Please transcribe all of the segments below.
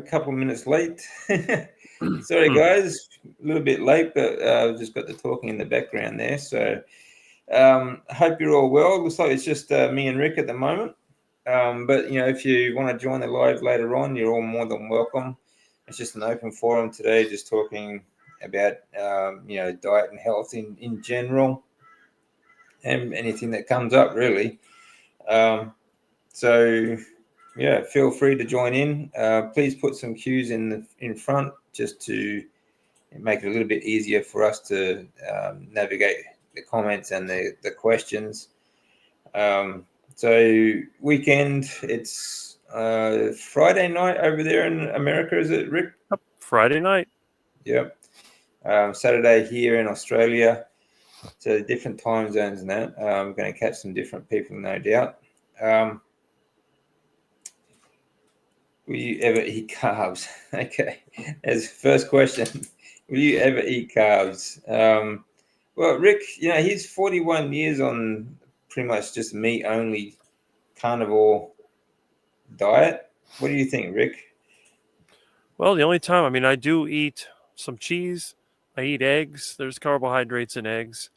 couple of minutes late. Sorry, guys, a little bit late, but I've just got the talking in the background there. So hope you're all well. Looks like it's just me and Rick at the moment. But, if you want to join the live later on, you're all more than welcome. It's just an open forum today, just talking about, diet and health in general and anything that comes up, really. Feel free to join in. Please put some cues in front just to make it a little bit easier for us to navigate the comments and the questions. So weekend, it's Friday night over there in America, is it, Rick? Friday night. Yep. Saturday here in Australia. So different time zones and that. I'm going to catch some different people, no doubt. Will you ever eat carbs? Okay. As first question, will you ever eat carbs? Well, Rick, he's 41 years on pretty much just meat-only carnivore diet. What do you think, Rick? Well, the only time, I do eat some cheese. I eat eggs. There's carbohydrates in eggs.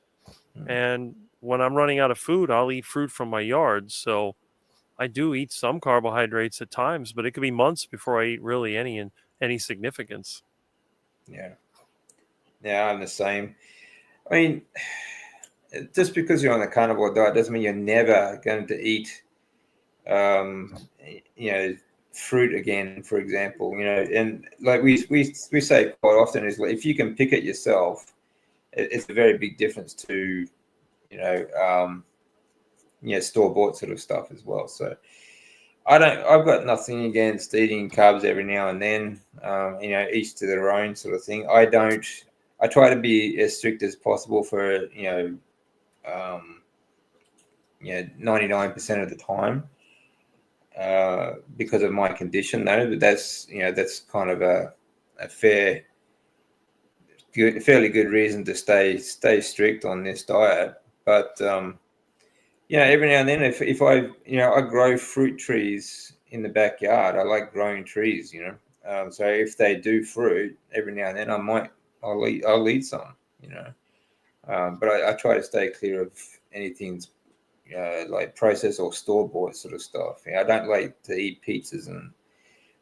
And when I'm running out of food, I'll eat fruit from my yard. So I do eat some carbohydrates at times, but it could be months before I eat really any significance. Yeah, I'm the same. I mean, just because you're on a carnivore diet doesn't mean you're never going to eat, fruit again, for example. And like we say quite often is, like, if you can pick it yourself, it's a very big difference to, store-bought sort of stuff as well. So I've got nothing against eating carbs every now and then, each to their own sort of thing. I try to be as strict as possible for, 99% of the time, because of my condition though, but that's kind of a fairly good reason to stay strict on this diet. But, every now and then, if I grow fruit trees in the backyard. I like growing trees, so if they do fruit, every now and then I'll eat some, but I try to stay clear of anything like processed or store-bought sort of stuff. I don't like to eat pizzas and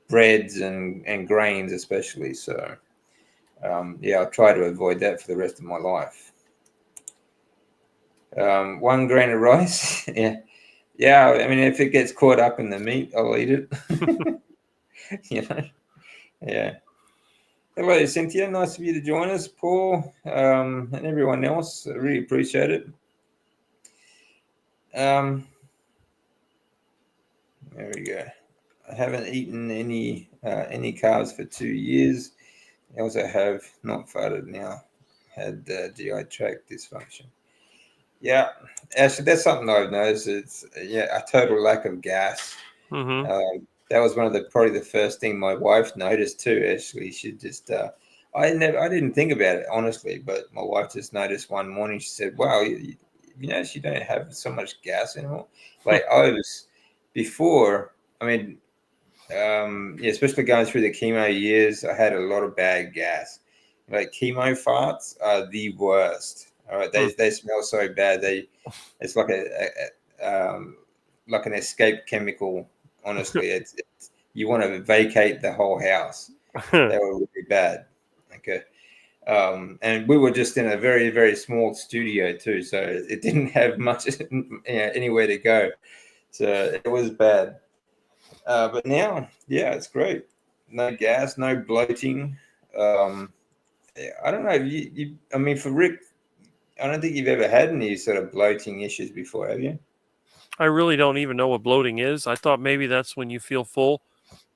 breads and grains especially. So I'll try to avoid that for the rest of my life. 1 grain of rice. Yeah. I mean, if it gets caught up in the meat, I'll eat it. Yeah. Hello, Cynthia. Nice of you to join us, Paul, and everyone else. I really appreciate it. There we go. I haven't eaten any carbs for 2 years. I also have not farted now. Had GI tract dysfunction. Yeah, actually, that's something I've noticed. It's a total lack of gas. Mm-hmm. That was probably the first thing my wife noticed too. Actually, she just I didn't think about it honestly, but my wife just noticed one morning. She said, "Wow, you she don't have so much gas anymore." Like I was before. I mean, especially going through the chemo years, I had a lot of bad gas. Like chemo farts are the worst. All right, they smell so bad. It's like like an escape chemical. Honestly, it's you want to vacate the whole house. They were really bad. Okay, and we were just in a very, very small studio too, so it didn't have much anywhere to go. So it was bad. But now, it's great. No gas, no bloating. I don't know. I mean, for Rick, I don't think you've ever had any sort of bloating issues before, have you? I really don't even know what bloating is. I thought maybe that's when you feel full,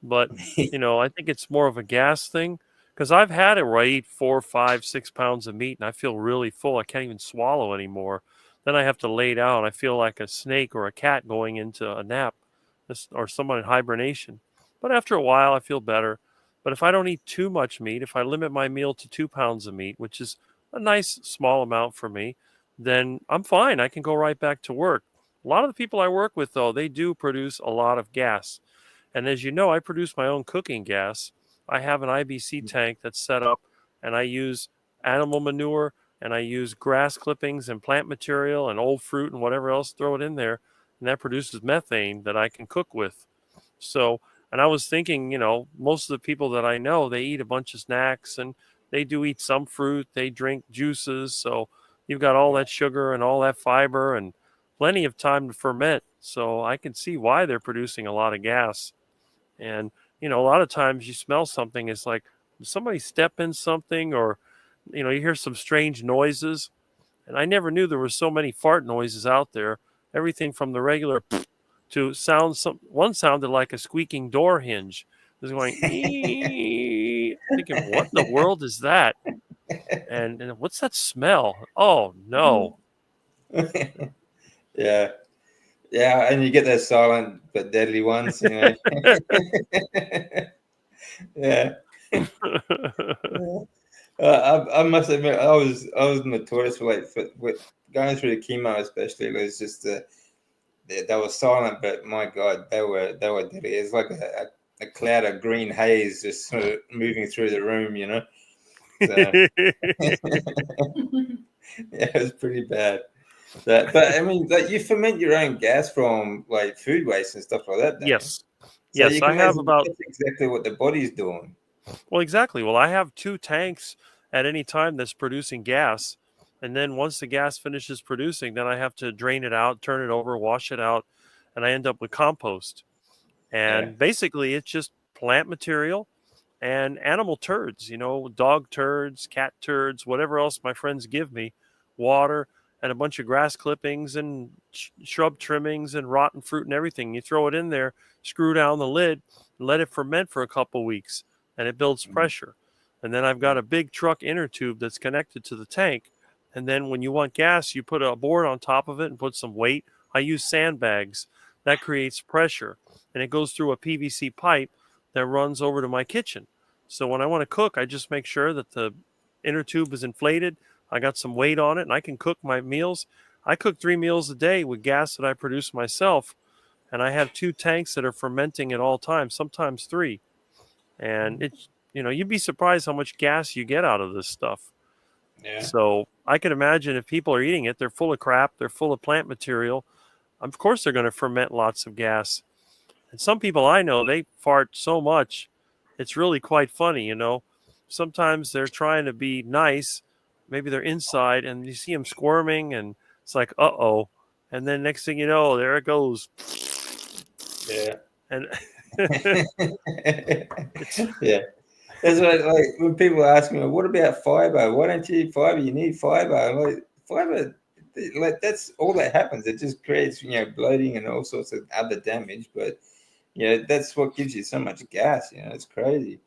but I think it's more of a gas thing, because I've had it where I eat 4, 5, 6 pounds of meat and I feel really full. I can't even swallow anymore. Then I have to lay down. I feel like a snake or a cat going into a nap, or someone in hibernation. But after a while, I feel better. But if I don't eat too much meat, if I limit my meal to 2 pounds of meat, which is a nice small amount for me, then I'm fine. I can go right back to work. A lot of the people I work with, though, they do produce a lot of gas. And as you know, I produce my own cooking gas. I have an IBC tank that's set up, and I use animal manure, and I use grass clippings and plant material and old fruit and whatever else, throw it in there, and that produces methane that I can cook with. So, and I was thinking, most of the people that I know, they eat a bunch of snacks, and they do eat some fruit, they drink juices. So you've got all that sugar and all that fiber and plenty of time to ferment. So I can see why they're producing a lot of gas. And, a lot of times you smell something, it's like, did somebody step in something, or, you hear some strange noises. And I never knew there were so many fart noises out there. Everything from the regular to one sounded like a squeaking door hinge. It was going, ee. Thinking, what in the world is that? And what's that smell? Oh, no. Yeah. Yeah, and you get those silent but deadly ones, Yeah. I must admit, I was notorious for going through the chemo, especially. It was just they were silent, but my God, they were deadly. It's like a cloud of green haze just sort of moving through the room, So yeah, it was pretty bad. But I mean, like, you ferment your own gas from like food waste and stuff like that, don't you? Yes. So Yes, you I can have imagine about, that's exactly what the body's doing. well, exactly. Well, I have 2 tanks at any time that's producing gas. And then once the gas finishes producing, then I have to drain it out, turn it over, wash it out, and I end up with compost. Yeah. And basically, it's just plant material and animal turds, dog turds, cat turds, whatever else my friends give me, water, and a bunch of grass clippings and shrub trimmings and rotten fruit and everything. You throw it in there, screw down the lid, and let it ferment for a couple weeks, and it builds pressure. And then I've got a big truck inner tube that's connected to the tank. And then when you want gas, you put a board on top of it and put some weight. I use sandbags. That creates pressure, and it goes through a PVC pipe that runs over to my kitchen. So when I want to cook, I just make sure that the inner tube is inflated. I got some weight on it, and I can cook my meals. I cook 3 meals a day with gas that I produce myself, and I have 2 tanks that are fermenting at all times, sometimes 3. And it's, you'd be surprised how much gas you get out of this stuff. Yeah. So I can imagine if people are eating it, they're full of crap, they're full of plant material. Of course, they're going to ferment lots of gas. And some people I know, they fart so much, it's really quite funny, Sometimes they're trying to be nice. Maybe they're inside and you see them squirming, and it's like, uh-oh. And then next thing you know, there it goes. Yeah. And Yeah. That's what, like, when people ask me, what about fiber? Why don't you eat fiber? You need fiber. I'm like, fiber, like, that's all that happens. It just creates, bloating and all sorts of other damage. But, that's what gives you so much gas. It's crazy.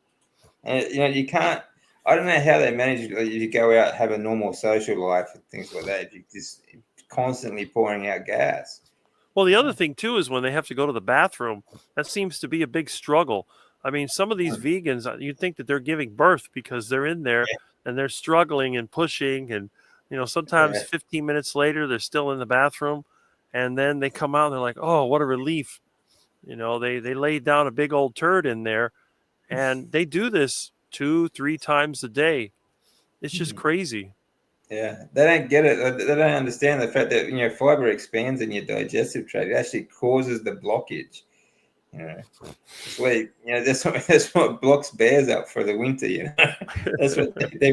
And, you can't, I don't know how they manage, like, if you go out, have a normal social life and things like that, if you just constantly pouring out gas. well, the other thing too is when they have to go to the bathroom, that seems to be a big struggle. I mean, some of these vegans, you'd think that they're giving birth because they're in there and they're struggling and pushing, and sometimes 15 minutes later they're still in the bathroom, and then they come out and they're like, "Oh, what a relief!" They laid down a big old turd in there, and they do this 2-3 times a day. It's just crazy. Yeah, they don't get it. They don't understand the fact that fiber expands in your digestive tract. It actually causes the blockage. It's like that's what blocks bears up for the winter. That's what they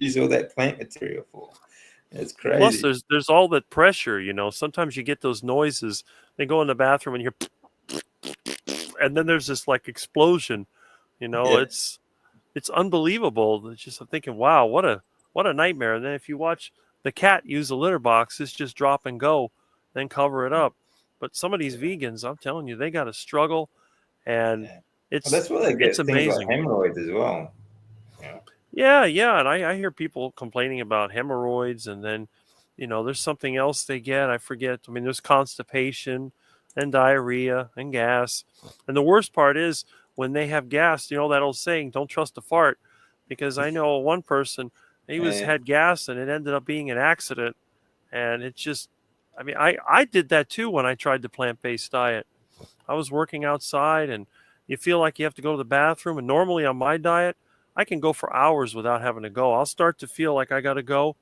use all that plant material for. It's Plus, crazy. there's all that pressure. Sometimes you get those noises. They go in the bathroom and you're, and then there's this like explosion. Yeah. It's unbelievable. It's just, I'm thinking, wow, what a nightmare. And then if you watch the cat use a litter box, it's just drop and go, then cover it up. But some of these vegans, I'm telling you, they got to struggle, and Well, it's that's why they it's get things like amazing. hemorrhoids as well. Yeah, and I hear people complaining about hemorrhoids, and then there's something else they get. I forget. I mean, there's constipation and diarrhea and gas, and the worst part is when they have gas. That old saying, "Don't trust a fart," because I know one person, he had gas and it ended up being an accident, and it just, I mean, I did that too when I tried the plant-based diet. I was working outside, and you feel like you have to go to the bathroom. And normally on my diet, I can go for hours without having to go. I'll start to feel like I got to go,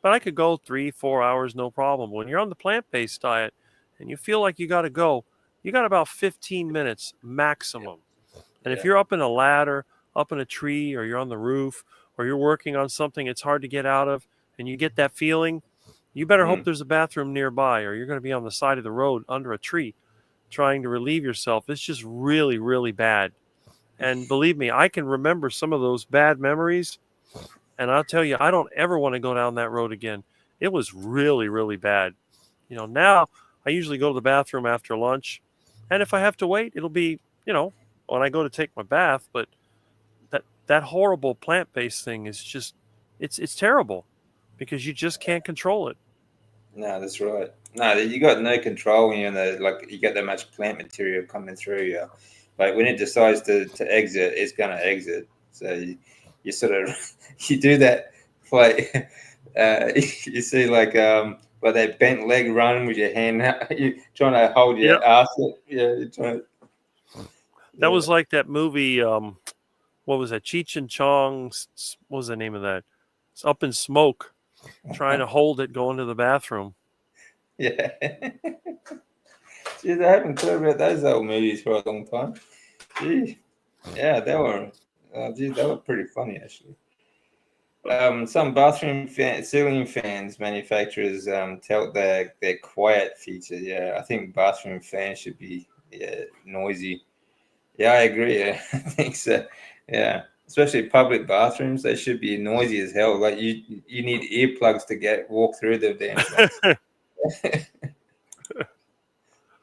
but I could go 3-4 hours, no problem. When you're on the plant-based diet and you feel like you got to go, you got about 15 minutes maximum. And if Yeah. you're up in a ladder, up in a tree, or you're on the roof, or you're working on something it's hard to get out of, and you get that feeling, you better hope Mm. there's a bathroom nearby, or you're going to be on the side of the road under a tree trying to relieve yourself. It's just really, really bad. And believe me, I can remember some of those bad memories. And I'll tell you, I don't ever want to go down that road again. It was really, really bad. Now I usually go to the bathroom after lunch. And if I have to wait, it'll be, when I go to take my bath. But that horrible plant-based thing is just, it's terrible because you just can't control it. No, that's right. No, you got no control when you're in the like you got that much plant material coming through you. Like when it decides to exit, it's gonna exit. So you sort of you do that like you see like that bent leg running with your hand out, you trying to hold Yep. your ass. Yeah, you're trying to, That yeah. was like that movie. What was that? Cheech and Chong. What was the name of that? It's Up in Smoke, trying to hold it going to the bathroom. Yeah. Geez, I haven't thought about those old movies for a long time. Gee. Yeah, they were pretty funny actually. Some bathroom ceiling fans manufacturers tout their quiet feature. Yeah, I think bathroom fans should be noisy. Yeah, I agree. Yeah, I think so. Yeah, especially public bathrooms, they should be noisy as hell. Like you need earplugs to walk through the damn things.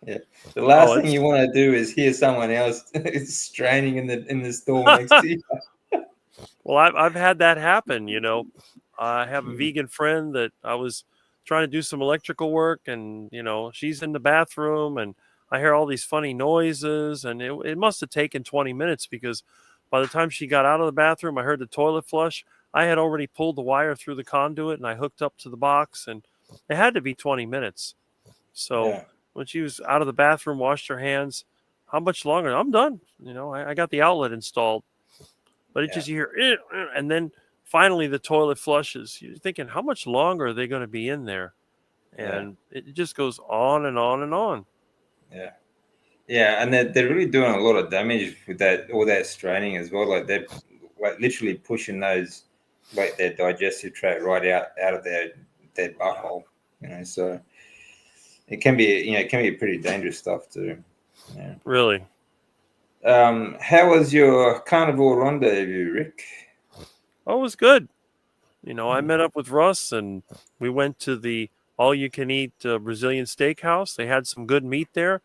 Yeah, the Oh, last thing it's you want to do is hear someone else straining in the stall next to you. well, I've had that happen. I have a Mm. vegan friend that I was trying to do some electrical work, and she's in the bathroom, and I hear all these funny noises, and it must have taken 20 minutes because by the time she got out of the bathroom, I heard the toilet flush. I had already pulled the wire through the conduit, and I hooked up to the box, and it had to be 20 minutes. So Yeah, when she was out of the bathroom, washed her hands, how much longer? I'm done. I got the outlet installed, but it yeah, just you hear, and then finally the toilet flushes. You're thinking, how much longer are they going to be in there? yeah, And it just goes on and on and on. yeah. Yeah, and they're really doing a lot of damage with that all that straining as well. Like they're like literally pushing those like their digestive tract right out of their butthole. So it can be pretty dangerous stuff too. Yeah. Really. How was your carnivore rendezvous, Rick? Oh, it was good. I Hmm. met up with Russ and we went to the all you can eat Brazilian steakhouse. They had some good meat there.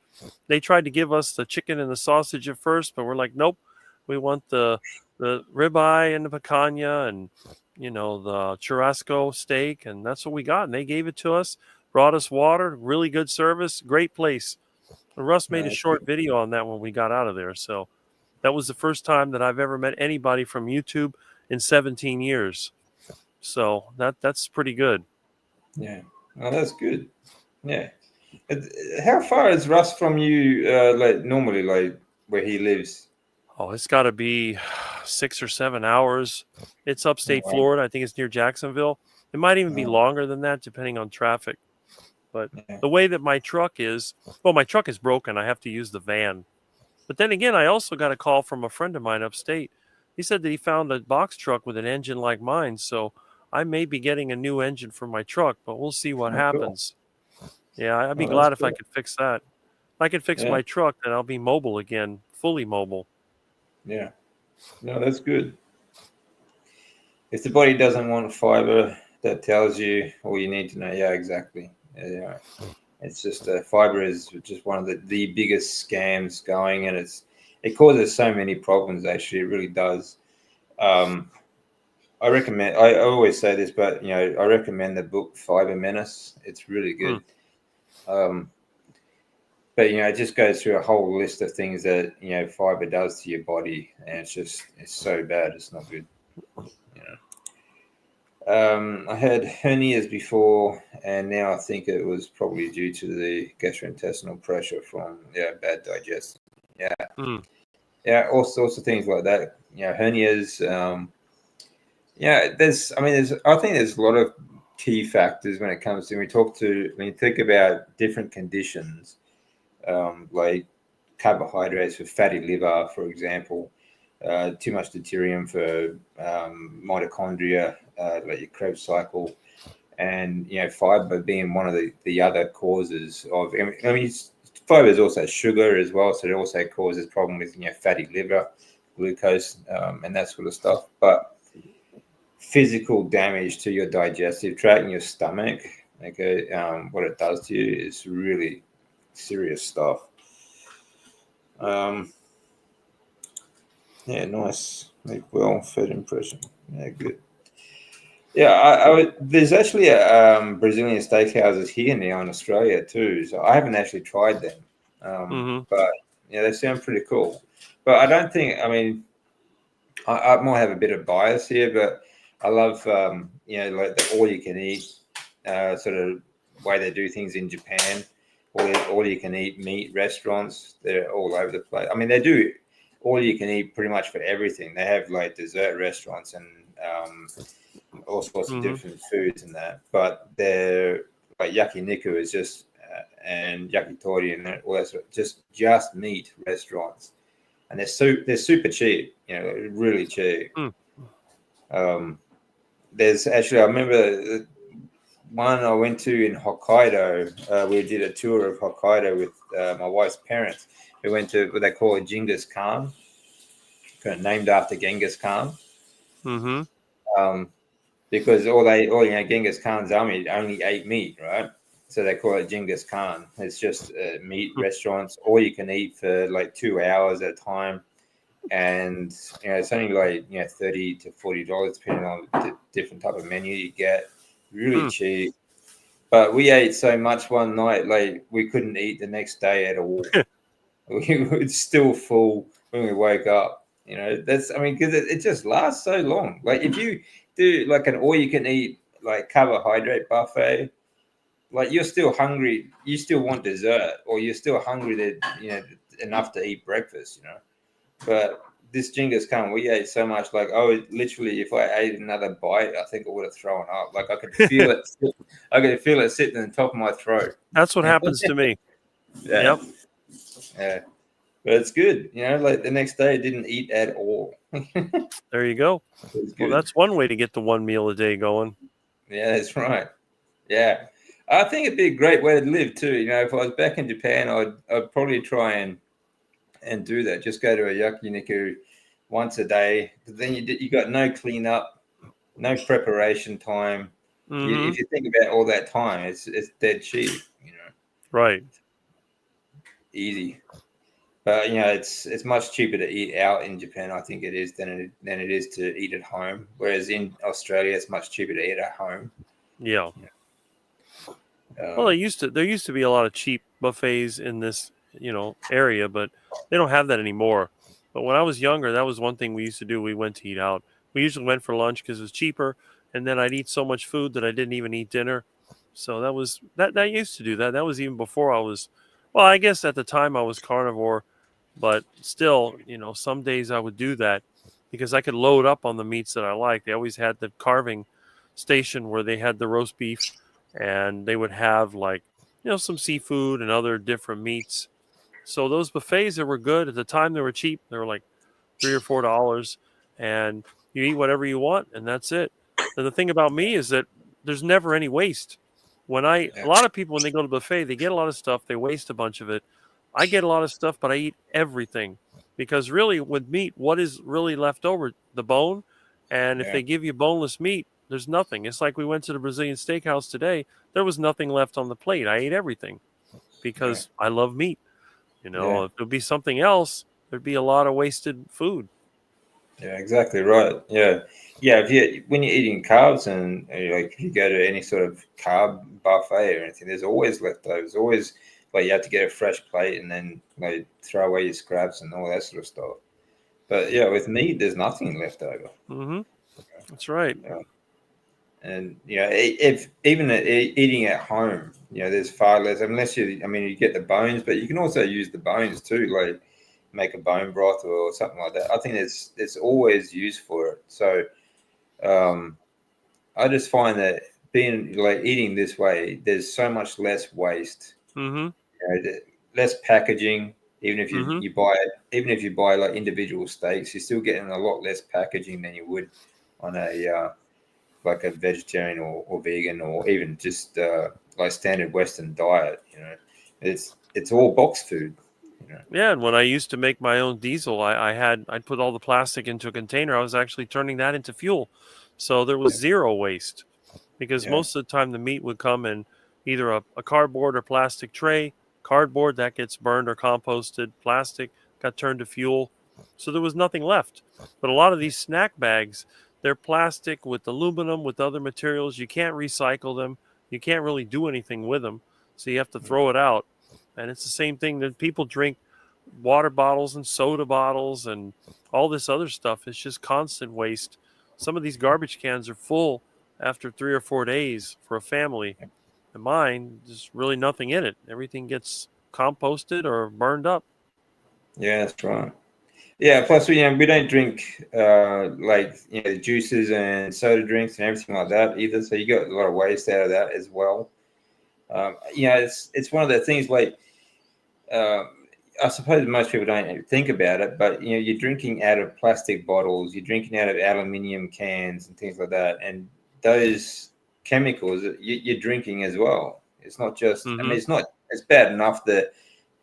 They tried to give us the chicken and the sausage at first, but we're like, nope, we want the ribeye and the picanha and the churrasco steak, and that's what we got. And they gave it to us, brought us water, really good service, great place. And Russ made a No, short video on that when we got out of there. So that was the first time that I've ever met anybody from YouTube in 17 years. So that's pretty good. yeah. Oh, that's good. Yeah. Uh, How far is Russ from you? Like normally, like where he lives. Oh, it's got to be 6 or 7 hours. It's Oh, upstate wow. Florida. I think it's near Jacksonville. It might even be Oh, longer than that, depending on traffic. But yeah. the way that my truck is, well, my truck is broken. I have to use the van. But then again, I also got a call from a friend of mine upstate. He said that he found a box truck with an engine like mine. So I may be getting a new engine for my truck, but we'll see what Oh, cool. happens. Yeah, I'd be Oh, that's glad if I cool. could fix that. If I could fix Yeah. my truck, then I'll be mobile again, fully mobile. Yeah. No, that's good. If the body doesn't want fiber, that tells you all you need to know. Yeah, exactly. Yeah. It's just fiber is just one of the biggest scams going, and it causes so many problems. Actually, it really does. Um, I recommend. I always say this, but I recommend the book Fiber Menace. It's really Hmm. good. Um, but it just goes through a whole list of things that fiber does to your body, and it's so bad. It's not good. You I had hernias before, and now I think it was probably due to the gastrointestinal pressure from bad digestion. Yeah, Hmm. Yeah, all sorts of things like that. You know, hernias. I think there's a lot of key factors when it comes to when you think about different conditions, like carbohydrates for fatty liver, for example, too much deuterium for mitochondria, like your Krebs cycle, and fiber being one of the other causes of. Fiber is also sugar as well, so it also causes problem with fatty liver, glucose, and that sort of stuff. But physical damage to your digestive tract and your stomach, okay, what it does to you is really serious stuff. Yeah, nice. Make well-fed impression. Yeah, good. Yeah, there's actually a Brazilian steakhouses here now in Australia too. So I haven't actually tried them, but they sound pretty cool. But I don't think. I mean, I might have a bit of bias here, but I love like the all-you-can-eat sort of way they do things in Japan. All-you-can-eat meat restaurants. They're all over the place. I mean, they do all-you-can-eat pretty much for everything. They have like dessert restaurants and all sorts of different foods and that, but they're like yakiniku is just and yakitori and all that sort of just meat restaurants, and they're super cheap, really cheap. There's actually, I remember one I went to in Hokkaido. We did a tour of Hokkaido with my wife's parents. We went to what they call a Genghis Khan, kind of named after Genghis Khan. Because Genghis Khan's army only ate meat, right? So they call it Genghis Khan. It's just meat restaurants, all you can eat for like 2 hours at a time, and it's only like $30 to $40 depending on the different type of menu you get. Really cheap. But we ate so much one night, like we couldn't eat the next day at all. We were still full when we woke up. Because it just lasts so long. Like if you do like an all-you-can-eat like carbohydrate buffet, like you're still hungry, you still want dessert, or you're still hungry that enough to eat breakfast. But this Genghis Khan, we ate so much, like literally, if I ate another bite, I think I would have thrown up. Like I could feel it. I could feel it sitting on the top of my throat. That's what happens to me. Yeah. Yep. Yeah. But it's good, like the next day I didn't eat at all. There you go. Well, that's one way to get the one meal a day going. Yeah, that's right. Yeah. I think it'd be a great way to live too. If I was back in Japan, I'd probably try and do that. Just go to a yakiniku once a day. But then you got no cleanup, no preparation time. If you think about all that time, it's dead cheap, Right. Easy. But it's much cheaper to eat out in Japan. I think it is than it is to eat at home. Whereas in Australia, it's much cheaper to eat at home. Yeah. Well, there used to be a lot of cheap buffets in this area, but they don't have that anymore. But when I was younger, that was one thing we used to do. We went to eat out. We usually went for lunch because it was cheaper, and then I'd eat so much food that I didn't even eat dinner. So that used to do that. That was even before I was. Well, I guess at the time I was carnivore. But still, some days I would do that because I could load up on the meats that I like. They always had the carving station where they had the roast beef, and they would have like, some seafood and other different meats. So those buffets that were good at the time, they were cheap. They were like $3 or $4, and you eat whatever you want, and that's it. And the thing about me is that there's never any waste. A lot of people, when they go to buffet, they get a lot of stuff, they waste a bunch of it. I get a lot of stuff, but I eat everything because really with meat, what is really left over? The bone. And if they give you boneless meat, there's nothing. It's like we went to the Brazilian steakhouse today. There was nothing left on the plate. I ate everything because I if it would be something else, there'd be a lot of wasted food. Yeah, exactly right. Yeah. When you're eating carbs and like if you go to any sort of carb buffet or anything, there's always leftovers. Always like you have to get a fresh plate and then like throw away your scraps and all that sort of stuff. But with meat, there's nothing left over. That's right. And if even eating at home, there's far less unless you get the bones, but you can also use the bones too. Like make a bone broth or something like that. I think there's always use for it. So I just find that being like eating this way, there's so much less waste. Mm-hmm. Less packaging. Even if Mm-hmm. you buy like individual steaks, you're still getting a lot less packaging than you would on a like a vegetarian or vegan or even just like standard Western diet. It's all box food. Yeah, and when I used to make my own diesel, I'd put all the plastic into a container. I was actually turning that into fuel, so there was zero waste. Because Yeah. most of the time the meat would come in either a cardboard or plastic tray. Cardboard that gets burned or composted, plastic got turned to fuel, so there was nothing left. But a lot of these snack bags, they're plastic with aluminum, with other materials. You can't recycle them. You can't really do anything with them, so you have to throw it out. And it's the same thing that people drink water bottles and soda bottles and all this other stuff. It's just constant waste. Some of these garbage cans are full after 3 or 4 days for a family. And mine, there's really nothing in it. Everything gets composted or burned up. Yeah, that's right. Yeah, plus we don't drink like juices and soda drinks and everything like that either. So you got a lot of waste out of that as well. It's one of the things like uh, I suppose most people don't think about it, but you're drinking out of plastic bottles, you're drinking out of aluminium cans and things like that, and those chemicals you're drinking as well. It's not just. I Mm-hmm. mean, it's bad enough that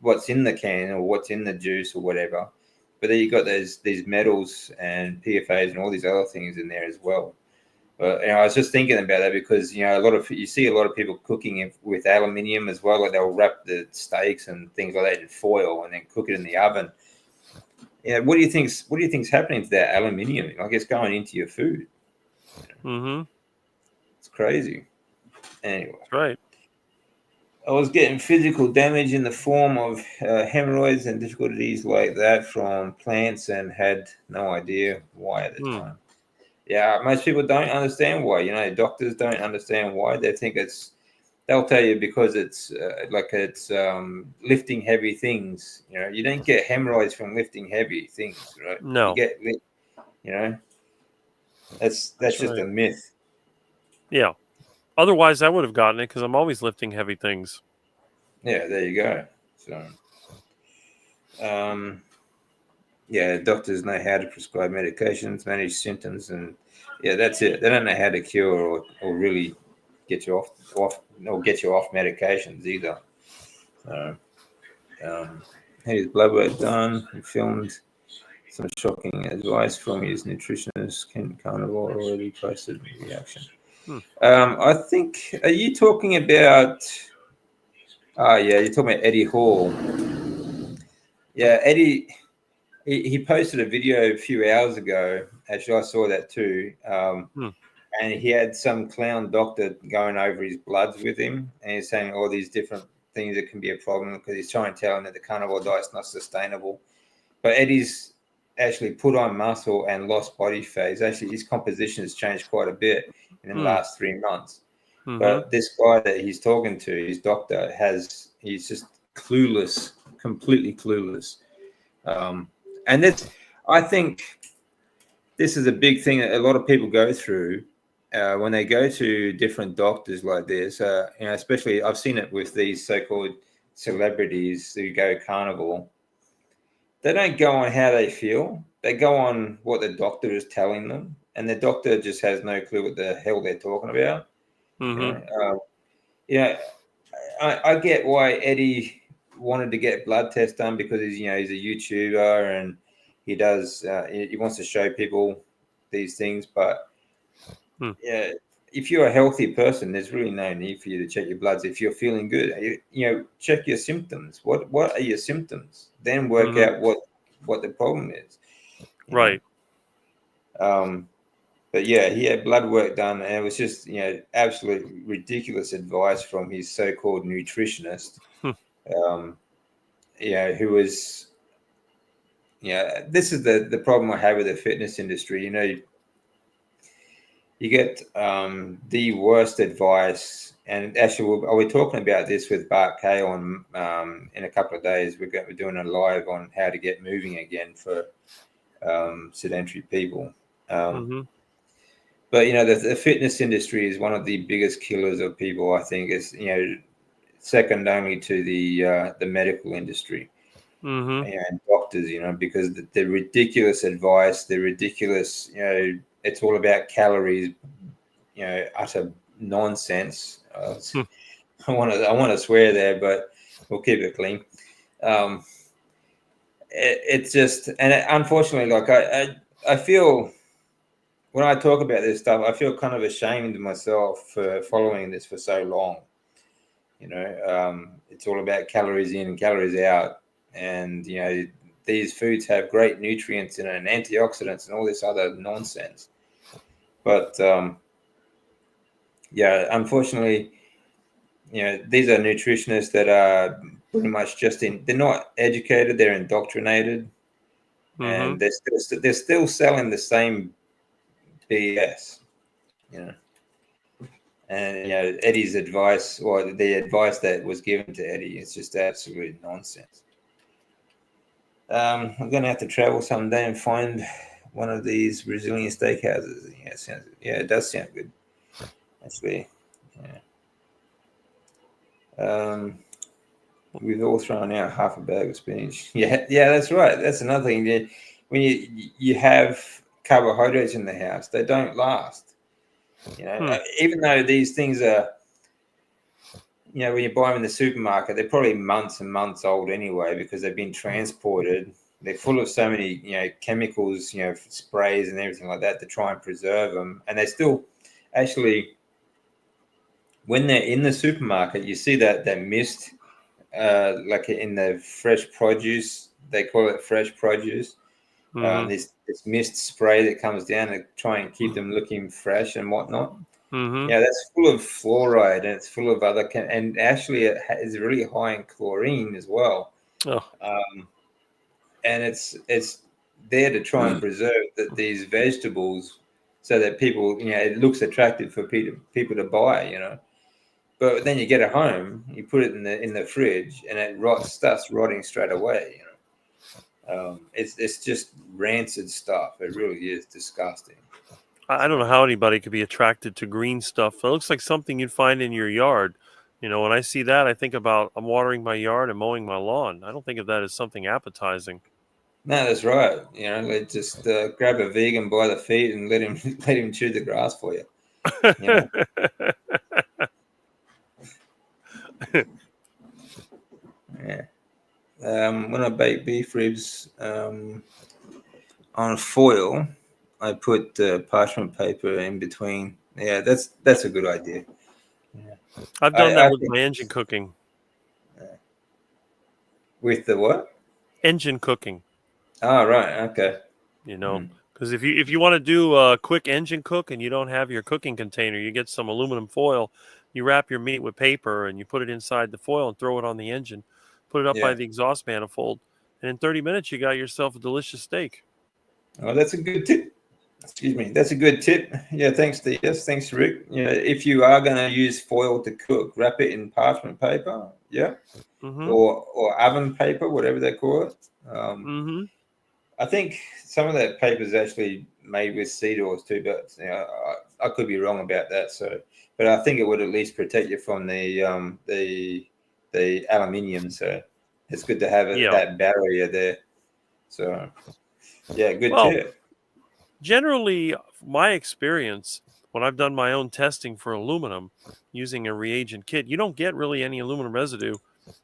what's in the can or what's in the juice or whatever, but then you've got these metals and PFAs and all these other things in there as well. But I was just thinking about that because you see a lot of people cooking with aluminium as well. Like they'll wrap the steaks and things like that in foil and then cook it in the oven. Yeah, what do you think's happening to that aluminium? Like it's going into your food. Mm-hmm. It's crazy. Anyway, That's right. I was getting physical damage in the form of hemorrhoids and difficulties like that from plants and had no idea why at the Hmm. time. Yeah, most people don't understand why. Doctors don't understand why. They'll tell you because it's lifting heavy things. You don't get hemorrhoids from lifting heavy things, right? You No, get, that's that's just right. a myth. Yeah. Otherwise, I would have gotten it because I'm always lifting heavy things. Yeah, there you go. So, yeah, doctors know how to prescribe medications, manage symptoms, and yeah, that's it. They don't know how to cure or really get you off or get you off medications either. So, his blood work done. He filmed some shocking advice from his nutritionist, Ken Carnivore, already posted reaction. Hmm. I think, are you talking about, yeah, you're talking about Eddie Hall. Yeah, Eddie, he posted a video a few hours ago. Actually, I saw that too. Hmm. And he had some clown doctor going over his bloods with him. And he's saying all these different things that can be a problem because he's trying to tell him that the carnivore diet's not sustainable. But Eddie's actually put on muscle and lost body fat. Actually, his composition has changed quite a bit in the Hmm. last 3 months. Mm-hmm. But this guy that he's talking to, his doctor, he's just clueless, completely clueless. And I think this is a big thing that a lot of people go through when they go to different doctors like this. Especially I've seen it with these so-called celebrities who go carnivore. They don't go on how they feel. They go on what the doctor is telling them, and the doctor just has no clue what the hell they're talking about. You Mm-hmm. know, you know, I get why Eddie wanted to get blood tests done because he's a YouTuber and he wants to show people these things. But Hmm. yeah, if you're a healthy person, there's really no need for you to check your bloods. If you're feeling good, check your symptoms. What are your symptoms? Then work Mm-hmm. out what the problem is. You know. Right. But yeah, he had blood work done, and it was just absolute ridiculous advice from his so-called nutritionist. Hmm. Um, who was this is the problem I have with the fitness industry. you get the worst advice. And actually, we're talking about this with Bart Kay on in a couple of days. We're doing a live on how to get moving again for sedentary people. Mm-hmm. But the fitness industry is one of the biggest killers of people. I think is second only to the medical industry. Mm-hmm. And doctors, because the ridiculous advice, the ridiculous, it's all about calories, utter nonsense. I want to swear there, but we'll keep it clean. It's just, and unfortunately, like I feel when I talk about this stuff, I feel kind of ashamed of myself for following this for so long. It's all about calories in and calories out, and these foods have great nutrients in it and antioxidants and all this other nonsense. But unfortunately, these are nutritionists that are pretty much they're not educated, they're indoctrinated, Mm-hmm. and they're still selling the same BS, And Eddie's advice, or the advice that was given to Eddie, is just absolute nonsense. I'm going to have to travel someday and find one of these Brazilian steakhouses. It does sound good, actually. Yeah. We've all thrown out half a bag of spinach. Yeah, that's right. That's another thing. When you have carbohydrates in the house, they don't last. Even though these things are, when you buy them in the supermarket, they're probably months and months old anyway because they've been transported. They're full of so many, chemicals, sprays and everything like that to try and preserve them. And they still, actually, when they're in the supermarket, you see that mist, like in the fresh produce, they call it fresh produce. Mm-hmm. This mist spray that comes down to try and keep them looking fresh and whatnot. Mm-hmm. Yeah, that's full of fluoride and it's full of other and actually it is really high in chlorine as well. Oh. And it's there to try and preserve these vegetables so that people, it looks attractive for people to buy. But then you get it home, you put it in the fridge, and it starts rotting straight away. It's just rancid stuff. It really is disgusting. I don't know how anybody could be attracted to green stuff. It looks like something you'd find in your yard. When I see that, I think about I'm watering my yard and mowing my lawn. I don't think of that as something appetizing. No, that's right. They just grab a vegan by the feet and let him let him chew the grass for you. Yeah. When I bake beef ribs on foil, I put parchment paper in between. Yeah, that's a good idea. Yeah. I've done that with my engine cooking. With the what? Engine cooking. Oh, right. Okay. Because if you want to do a quick engine cook and you don't have your cooking container, you get some aluminum foil, you wrap your meat with paper and you put it inside the foil and throw it on the engine, put it up by the exhaust manifold, and in 30 minutes you got yourself a delicious steak. Oh, that's a good tip. Excuse me. That's a good tip. Yeah, thanks, thanks, Rick. If you are going to use foil to cook, wrap it in parchment paper. Yeah. Mm-hmm. Or oven paper, whatever they call it. Mm-hmm. I think some of that paper is actually made with seed oils too, but I could be wrong about that. So, but I think it would at least protect you from the aluminium. So it's good to have that barrier there. So yeah, good tip. Generally, my experience when I've done my own testing for aluminum using a reagent kit, you don't get really any aluminum residue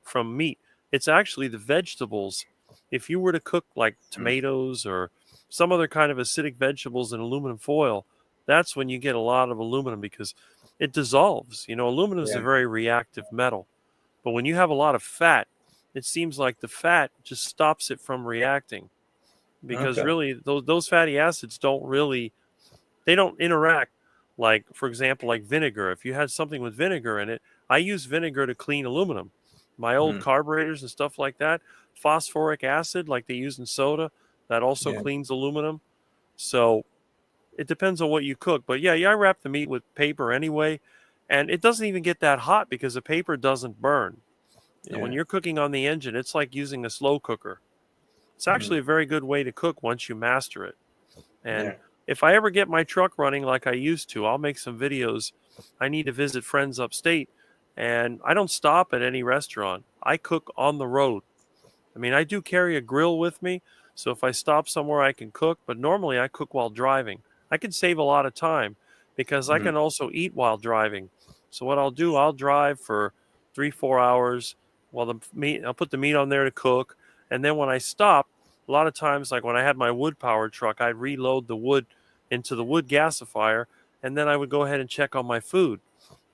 from meat. It's actually the vegetables. If you were to cook like tomatoes or some other kind of acidic vegetables in aluminum foil, that's when you get a lot of aluminum because it dissolves. Aluminum is a very reactive metal. But when you have a lot of fat, it seems like the fat just stops it from reacting because really those fatty acids they don't interact like, for example, like vinegar. If you had something with vinegar in it, I use vinegar to clean aluminum. My old carburetors and stuff like that, phosphoric acid like they use in soda, that also cleans aluminum. So it depends on what you cook. But yeah, I wrap the meat with paper anyway, and it doesn't even get that hot because the paper doesn't burn. When Yeah. you're cooking on the engine, it's like using a slow cooker. It's Mm. actually a very good way to cook once you master it. And Yeah. if I ever get my truck running like I used to, I'll make some videos. I need to visit friends upstate, and I don't stop at any restaurant. I cook on the road. I mean, I do carry a grill with me, so if I stop somewhere, I can cook, but normally I cook while driving. I can save a lot of time because I Mm. can also eat while driving. So what I'll do, I'll drive for 3, 4 hours while I'll put the meat on there to cook. And then when I stop, a lot of times, like when I had my wood powered truck, I'd reload the wood into the wood gasifier, and then I would go ahead and check on my food.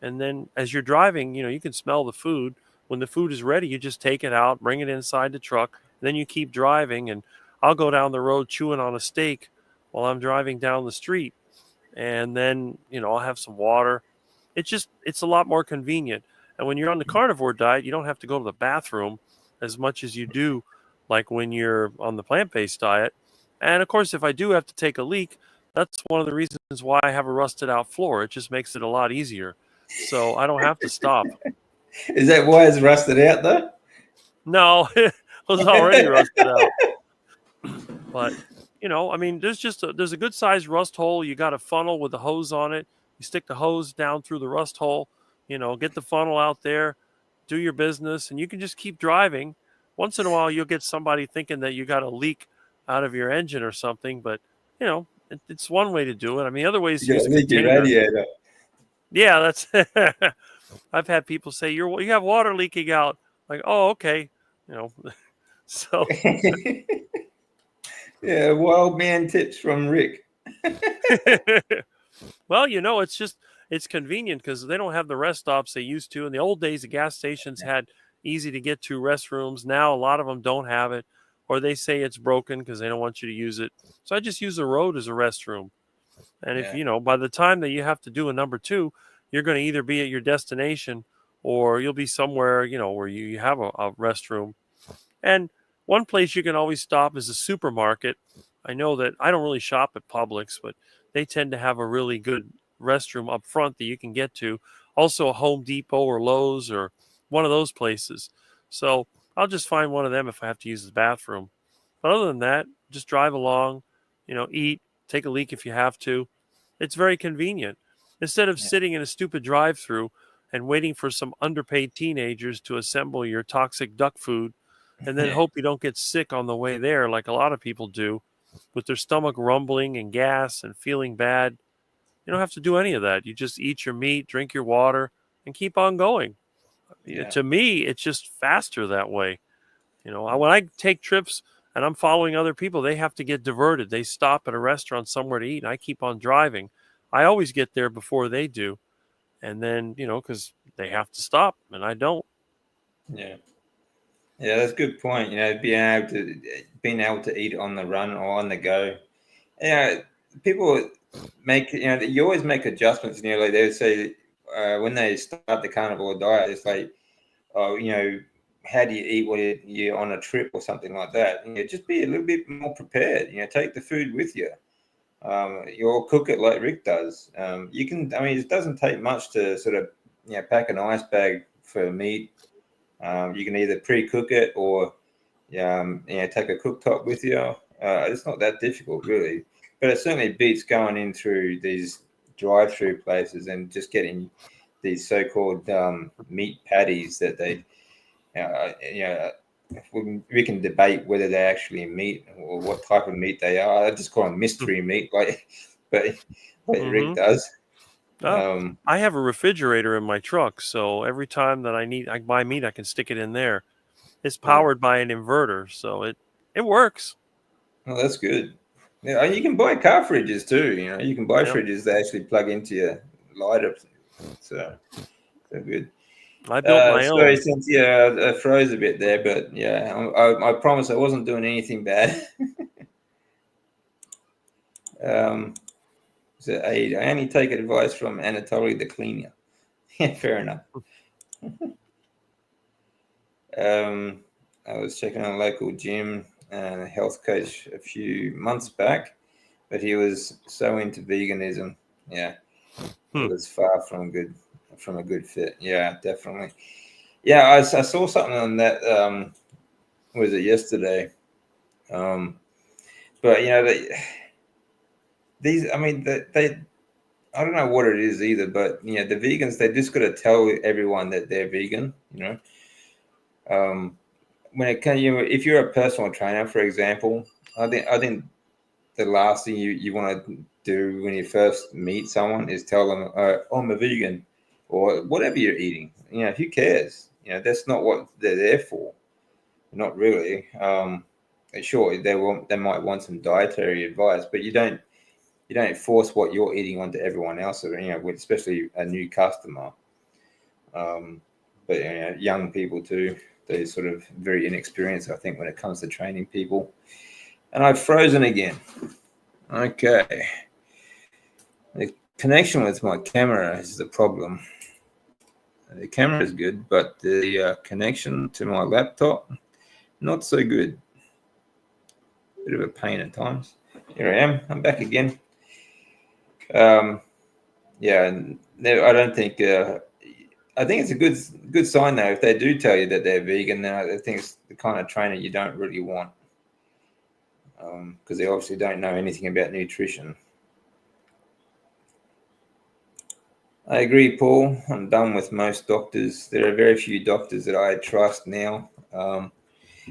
And then as you're driving, you can smell the food. When the food is ready, you just take it out, bring it inside the truck, and then you keep driving. And I'll go down the road chewing on a steak while I'm driving down the street. And then, I'll have some water. It's a lot more convenient. And when you're on the carnivore diet, you don't have to go to the bathroom as much as you do like when you're on the plant-based diet. And of course, if I do have to take a leak, that's one of the reasons why I have a rusted out floor. It just makes it a lot easier. So I don't have to stop. Is that why it's rusted out though? No, it was already rusted out. But I mean, there's a good sized rust hole. You got a funnel with a hose on it. You stick the hose down through the rust hole. Get the funnel out there, do your business, and you can just keep driving. Once in a while, you'll get somebody thinking that you got a leak out of your engine or something, but it's one way to do it. I mean, other ways to You got use a a leaky container. radiator. Yeah, that's. I've had people say you have water leaking out. Like, oh, okay, you know. So Yeah, wild man tips from Rick. well, it's convenient because they don't have the rest stops they used to. In the old days, the gas stations had easy to get to restrooms. Now a lot of them don't have it, or they say it's broken because they don't want you to use it. So I just use the road as a restroom. And if Yeah. by the time that you have to do a number two, you're going to either be at your destination or you'll be somewhere where you have a restroom. And one place you can always stop is a supermarket. I know that I don't really shop at Publix, but they tend to have a really good restroom up front that you can get to. Also, a Home Depot or Lowe's or one of those places. So I'll just find one of them if I have to use the bathroom. But other than that, just drive along, eat, take a leak if you have to. It's very convenient. Instead of Yeah. sitting in a stupid drive through and waiting for some underpaid teenagers to assemble your toxic duck food and then Yeah. hope you don't get sick on the way there, like a lot of people do, with their stomach rumbling and gas and feeling bad. You don't have to do any of that. You just eat your meat, drink your water, and keep on going. Yeah. To me, it's just faster that way. When I take trips and I'm following other people, they have to get diverted. They stop at a restaurant somewhere to eat, and I keep on driving. I always get there before they do. And then, because they have to stop and I don't. Yeah. Yeah, that's a good point. Being able to eat on the run or on the go. People make you always make adjustments. Like they would say when they start the carnivore diet, it's like, oh, how do you eat when you're on a trip or something like that? Just be a little bit more prepared. Take the food with you. You'll cook it like Rick does. You can. I mean, it doesn't take much to sort of pack an ice bag for meat. You can either pre-cook it or take a cooktop with you. It's not that difficult, really, but it certainly beats going in through these drive-through places and just getting these so-called meat patties that they, we can debate whether they're actually meat or what type of meat they are. I just call them mystery meat, but Rick Mm-hmm. does. Uh, Um, I have a refrigerator in my truck, so every time that I buy meat, I can stick it in there. It's yeah, powered by an inverter, so it works. well, that's good. Yeah, and you can buy car fridges too. You can buy Yep. fridges that actually plug into your lighter. So good. I built my Sorry, own. Cynthia, I froze a bit there, but yeah, I promise I wasn't doing anything bad. um, so I only take advice from Anatoly the cleaner. Yeah, fair enough. I was checking on a local gym and a health coach a few months back, but he was so into veganism. Yeah, it was far from a good fit. Yeah, definitely. Yeah, I saw something on that. Was it yesterday? But these, I mean, they I don't know what it is either, but the vegans, they just got to tell everyone that they're vegan. When it comes, if you're a personal trainer, for example, I think the last thing you want to do when you first meet someone is tell them, oh, I'm a vegan, or whatever you're eating. Who cares? That's not what they're there for. Not really. Sure, they might want some dietary advice, but you don't force what you're eating onto everyone else, or especially a new customer. But young people too, they're sort of very inexperienced, I think, when it comes to training people. And I've frozen again. Okay. The connection with my camera is the problem. The camera is good, but the connection to my laptop, not so good. Bit of a pain at times. Here I am. I'm back again. Yeah, I don't think. I think it's a good sign though if they do tell you that they're vegan. Then I think it's the kind of trainer you don't really want, because they obviously don't know anything about nutrition. I agree, Paul. I'm done with most doctors. There are very few doctors that I trust now.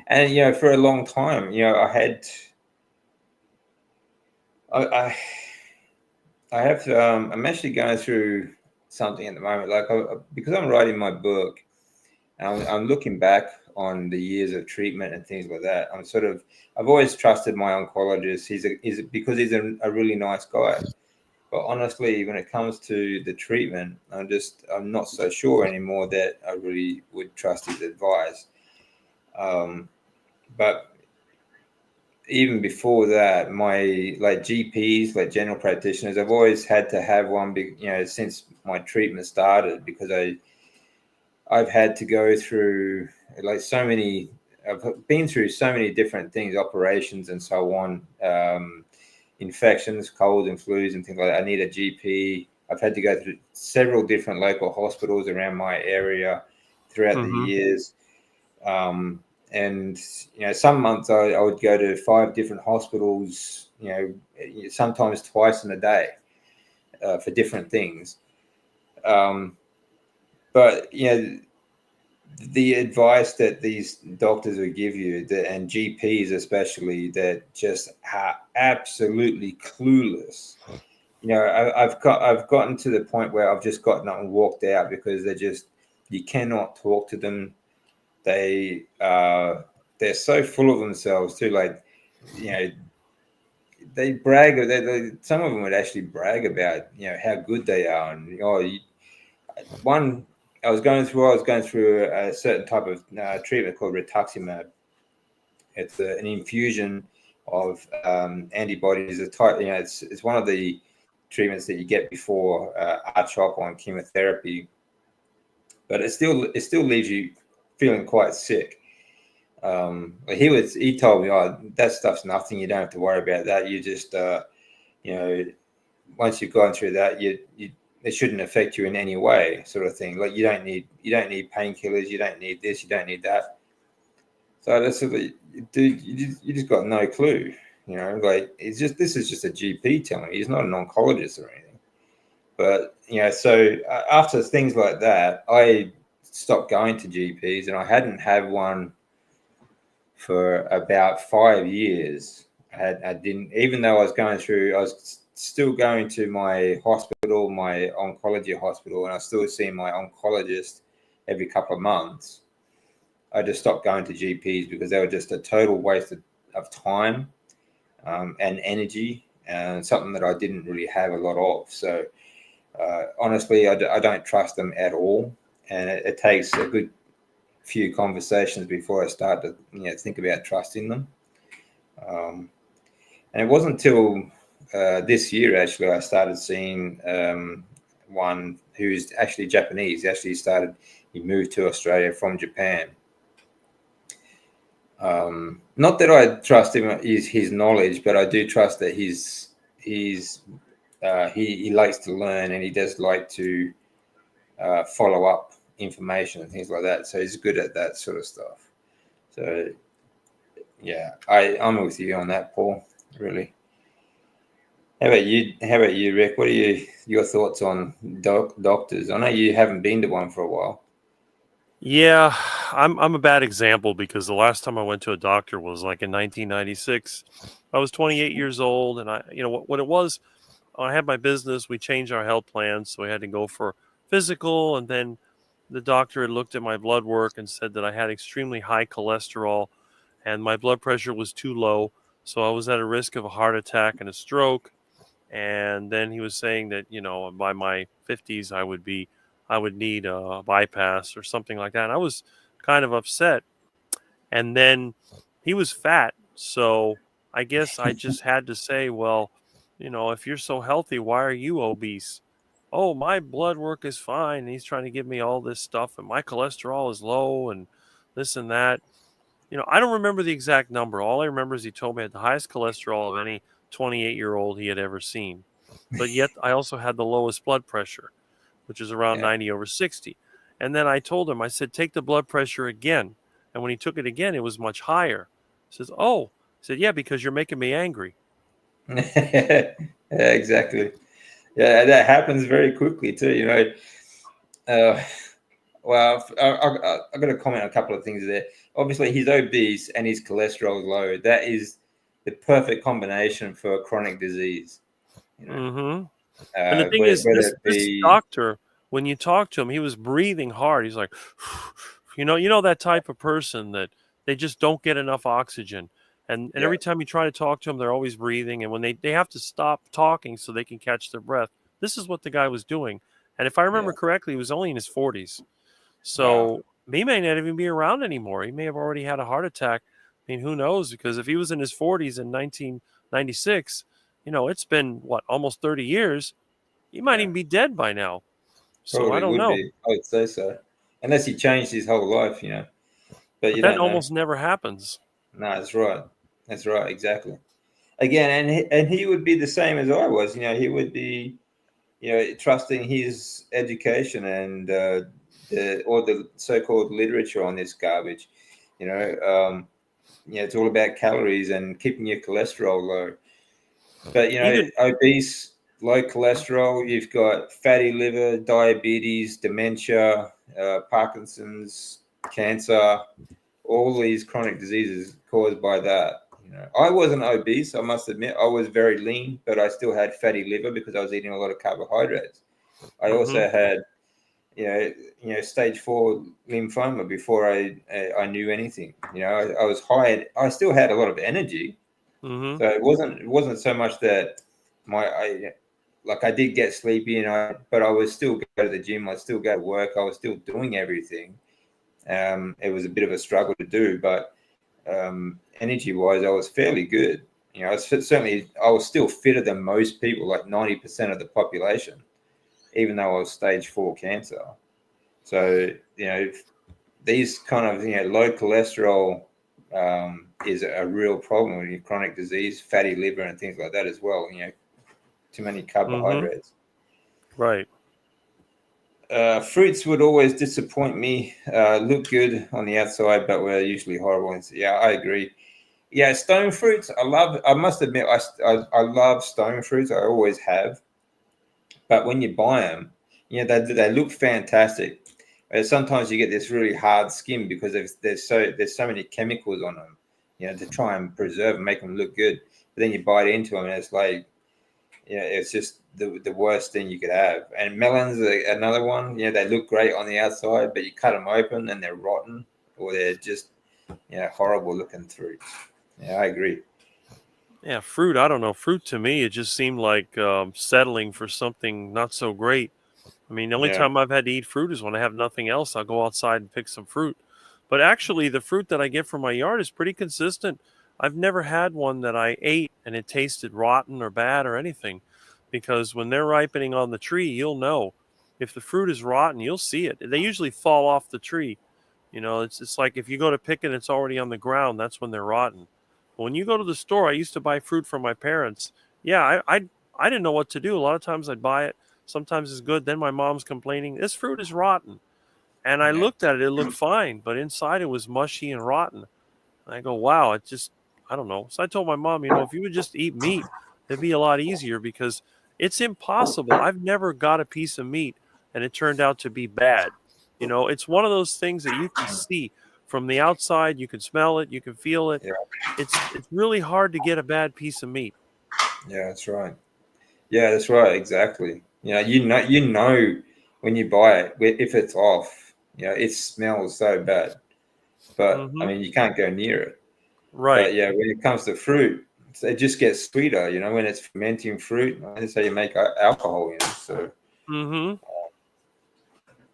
And for a long time, I'm actually going through something at the moment, like because I'm writing my book. I'm looking back on the years of treatment and things like that. I've always trusted my oncologist. Because he's a really nice guy. But honestly, when it comes to the treatment, I'm not so sure anymore that I really would trust his advice. But even before that, my GPs, general practitioners, I've always had to have one, since my treatment started, because I've had to go through I've been through so many different things, operations and so on, infections, colds and flus and things like that. I need a GP. I've had to go through several different local hospitals around my area throughout the years. And some months I would go to 5 different hospitals, sometimes twice in a day, for different things. But the advice that these doctors would give you, and GPs especially, that just are absolutely clueless. I've gotten to the point where I've just gotten up and walked out, because you cannot talk to them. They're so full of themselves too. They brag. Some of them would actually brag about how good they are. And one I was going through a certain type of treatment called rituximab. It's an infusion of antibodies. A type, it's one of the treatments that you get before R-CHOP on chemotherapy, but it still leaves you feeling quite sick. He told me, oh, that stuff's nothing. You don't have to worry about that. You just once you've gone through that, it shouldn't affect you in any way, sort of thing. Like you don't need painkillers. You don't need this. You don't need that. So that's sort of, dude, you just got no clue. This is just a GP telling you. He's not an oncologist or anything. But so after things like that, I stopped going to GPs, and I hadn't had one for about 5 years. I didn't, even though I was still going to my hospital, my oncology hospital, and I was still seeing my oncologist every couple of months. I just stopped going to GPs because they were just a total waste of time and energy, and something that I didn't really have a lot of. So honestly, I don't trust them at all, and it takes a good few conversations before I start to think about trusting them. And it wasn't until this year, actually, I started seeing one who's actually Japanese. He moved to Australia from Japan. Not that I trust him, his knowledge, but I do trust that he's he likes to learn, and he does like to follow up information and things like that. So he's good at that sort of stuff. So yeah, I'm with you on that, Paul. Really. How about you? How about you, Rick? What are your thoughts on doctors? I know you haven't been to one for a while. Yeah, I'm a bad example because the last time I went to a doctor was like in 1996. I was 28 years old, and what it was. I had my business. We changed our health plans, so we had to go for physical, and then the doctor had looked at my blood work and said that I had extremely high cholesterol, and my blood pressure was too low, so I was at a risk of a heart attack and a stroke. And then he was saying that by my 50s I would need a bypass or something like that. And I was kind of upset. And then he was fat, so I guess I just had to say, well, if you're so healthy, why are you obese? Oh, my blood work is fine. And he's trying to give me all this stuff, and my cholesterol is low, and this and that. I don't remember the exact number. All I remember is he told me I had the highest cholesterol of any 28-year-old he had ever seen. But yet I also had the lowest blood pressure, which is around Yeah. 90/60. And then I told him, I said, take the blood pressure again. And when he took it again, it was much higher. He says, oh, I said, yeah, because you're making me angry. Yeah, exactly. Yeah, that happens very quickly too. Uh, well, I've got to comment on a couple of things there. Obviously, he's obese and his cholesterol is low. That is the perfect combination for a chronic disease. Mm-hmm. And the thing is, Whether this it this be, doctor, when you talk to him, he was breathing hard. He's like, that type of person that they just don't get enough oxygen. And yeah, every time you try to talk to them, they're always breathing. And when they have to stop talking so they can catch their breath, this is what the guy was doing. And if I remember yeah, correctly, he was only in his 40s. wow, So he may not even be around anymore. He may have already had a heart attack. I mean, who knows? Because if he was in his 40s in 1996, it's been what, almost 30 years. He might yeah, even be dead by now. So I probably don't would know. be. I would say so, unless he changed his whole life. But But you that don't know. almost never happens. No, that's right. That's right. Exactly. Again, and he would be the same as I was. He would be, trusting his education and all the so-called literature on this garbage. It's all about calories and keeping your cholesterol low. But Even obese, low cholesterol, you've got fatty liver, diabetes, dementia, Parkinson's, cancer, all these chronic diseases caused by that. I wasn't obese, I must admit. I was very lean, but I still had fatty liver because I was eating a lot of carbohydrates. I mm-hmm, also had, stage 4 lymphoma before I knew anything. I was high. I still had a lot of energy, mm-hmm, so it wasn't so much that I did get sleepy, but I was still go to the gym. I still go to work. I was still doing everything. It was a bit of a struggle to do, but energy wise, I was fairly good. I was still fitter than most people, like 90% of the population, even though I was stage 4 cancer. So, these kind of, low cholesterol is a real problem with your chronic disease, fatty liver, and things like that as well. Too many mm-hmm. carbohydrates. Right. Fruits would always disappoint me. Look good on the outside, but we're usually horrible. Yeah, I agree. Yeah, stone fruits. I must admit, I love stone fruits. I always have. But when you buy them, they look fantastic. Sometimes you get this really hard skin because there's so many chemicals on them, to try and preserve and make them look good. But then you bite into them and it's like, it's just the worst thing you could have. And melons are another one. They look great on the outside, but you cut them open and they're rotten, or they're just horrible looking fruits. Yeah, I agree. Yeah, fruit. I don't know. Fruit to me, it just seemed like settling for something not so great. I mean, the only Yeah, time I've had to eat fruit is when I have nothing else. I'll go outside and pick some fruit. But actually, the fruit that I get from my yard is pretty consistent. I've never had one that I ate and it tasted rotten or bad or anything. Because when they're ripening on the tree, you'll know. If the fruit is rotten, you'll see it. They usually fall off the tree. It's like if you go to pick it, it's already on the ground. That's when they're rotten. When you go to the store, I used to buy fruit from my parents, Yeah, I didn't know what to do. A lot of times I'd buy it. Sometimes it's good. Then my mom's complaining, this fruit is rotten. And I Yeah, looked at it, it looked fine, but inside it was mushy and rotten. And I go, wow, it just, I don't know. So I told my mom, if you would just eat meat, it'd be a lot easier because it's impossible. I've never got a piece of meat and it turned out to be bad. It's one of those things that you can see from the outside, you can smell it, you can feel it. yeah, It's really hard to get a bad piece of meat. yeah. That's right. Yeah, that's right. Exactly. You know when you buy it if it's off. It smells so bad. But I Mhm. mean, you can't go near it. Right. But yeah, when it comes to fruit, it just gets sweeter. When it's fermenting fruit, that's how you make alcohol. So Mhm.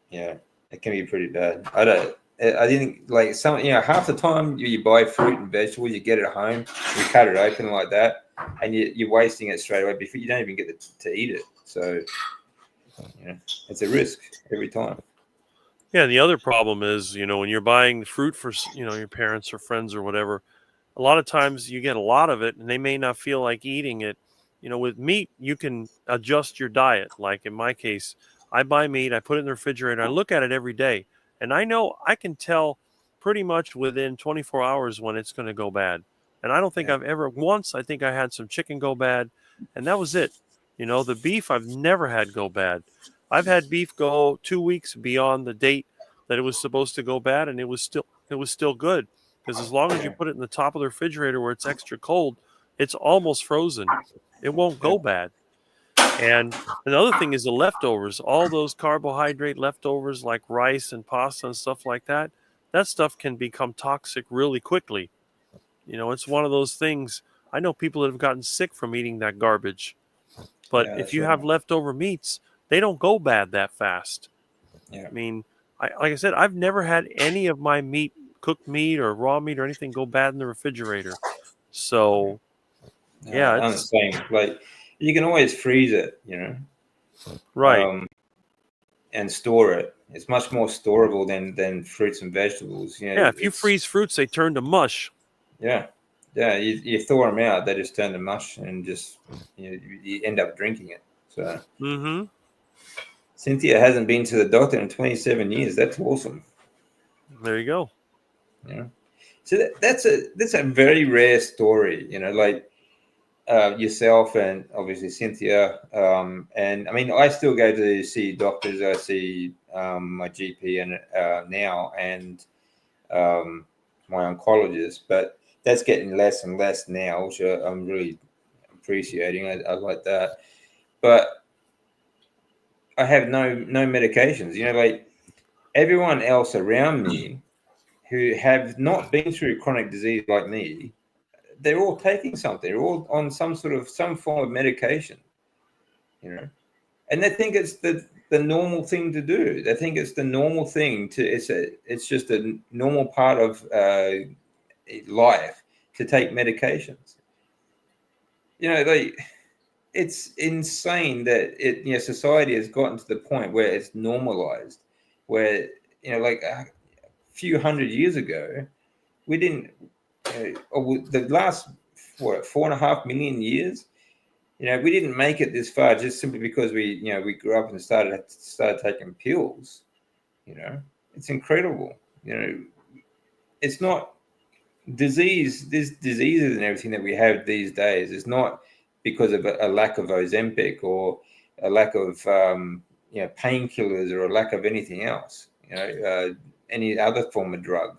yeah, it can be pretty bad. I didn't like some. Half the time you buy fruit and vegetables, you get it at home, you cut it open like that, and you're wasting it straight away before you don't even get to eat it. So it's a risk every time. Yeah, and the other problem is, when you're buying fruit for, your parents or friends or whatever, a lot of times you get a lot of it and they may not feel like eating it. With meat, you can adjust your diet. Like in my case, I buy meat, I put it in the refrigerator, I look at it every day, and I know I can tell pretty much within 24 hours when it's going to go bad. And I don't think Yeah, I've ever, once, I think I had some chicken go bad, and that was it. The beef I've never had go bad. I've had beef go 2 weeks beyond the date that it was supposed to go bad, and it was still good because as long as you yeah, put it in the top of the refrigerator where it's extra cold, it's almost frozen. It won't yeah, go bad. And another thing is the leftovers, all those carbohydrate leftovers like rice and pasta and stuff like that. That stuff can become toxic really quickly. It's one of those things. I know people that have gotten sick from eating that garbage. But yeah. if That's you have right. leftover meats, they don't go bad that fast. Yeah, I mean, like I said, I've never had any of my meat, cooked meat or raw meat or anything go bad in the refrigerator. yeah. So No, yeah, I'm the it's same. Like you can always freeze it, right. um, and store it. It's much more storable than fruits and vegetables. Yeah, if you It's freeze fruits, they turn to mush. yeah, yeah. You thaw them out, they just turn to mush, and just you end up drinking it. So Mm-hmm. Cynthia hasn't been to the doctor in 27 years. That's awesome. There you go. Yeah. So that's a very rare story. Like yourself and obviously Cynthia. And I mean, I still go to see doctors. I see my GP and now and um, my oncologist, but that's getting less and less now, which I'm really appreciating. I like that, but I have no medications. Like everyone else around me who have not been through chronic disease like me, they're all taking something. They're all on some form of medication. You know, and they think it's the normal thing to do. They think it's the normal thing to. It's just a normal part of life to take medications. Like it's insane that society has gotten to the point where it's normalized, where like a few hundred years ago we didn't. The last 4.5 million years, we didn't make it this far just simply because we grew up and started taking pills. You know, it's incredible. It's not disease. This diseases and everything that we have these days is not because of a lack of Ozempic or a lack of painkillers or a lack of anything else. Any other form of drug.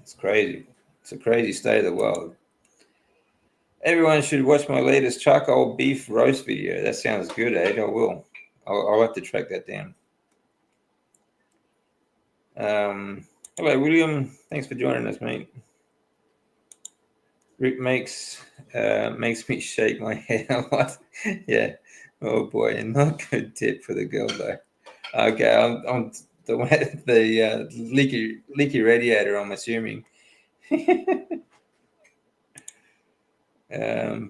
It's crazy. It's a crazy state of the world. Everyone should watch my latest charcoal beef roast video. That sounds good, Ed. I will. I'll have to track that down. Hello, William. Thanks for joining us, mate. Rick makes me shake my head a lot. Yeah. Oh boy, and not good tip for the girl though. Okay, I'm the leaky radiator. I'm assuming.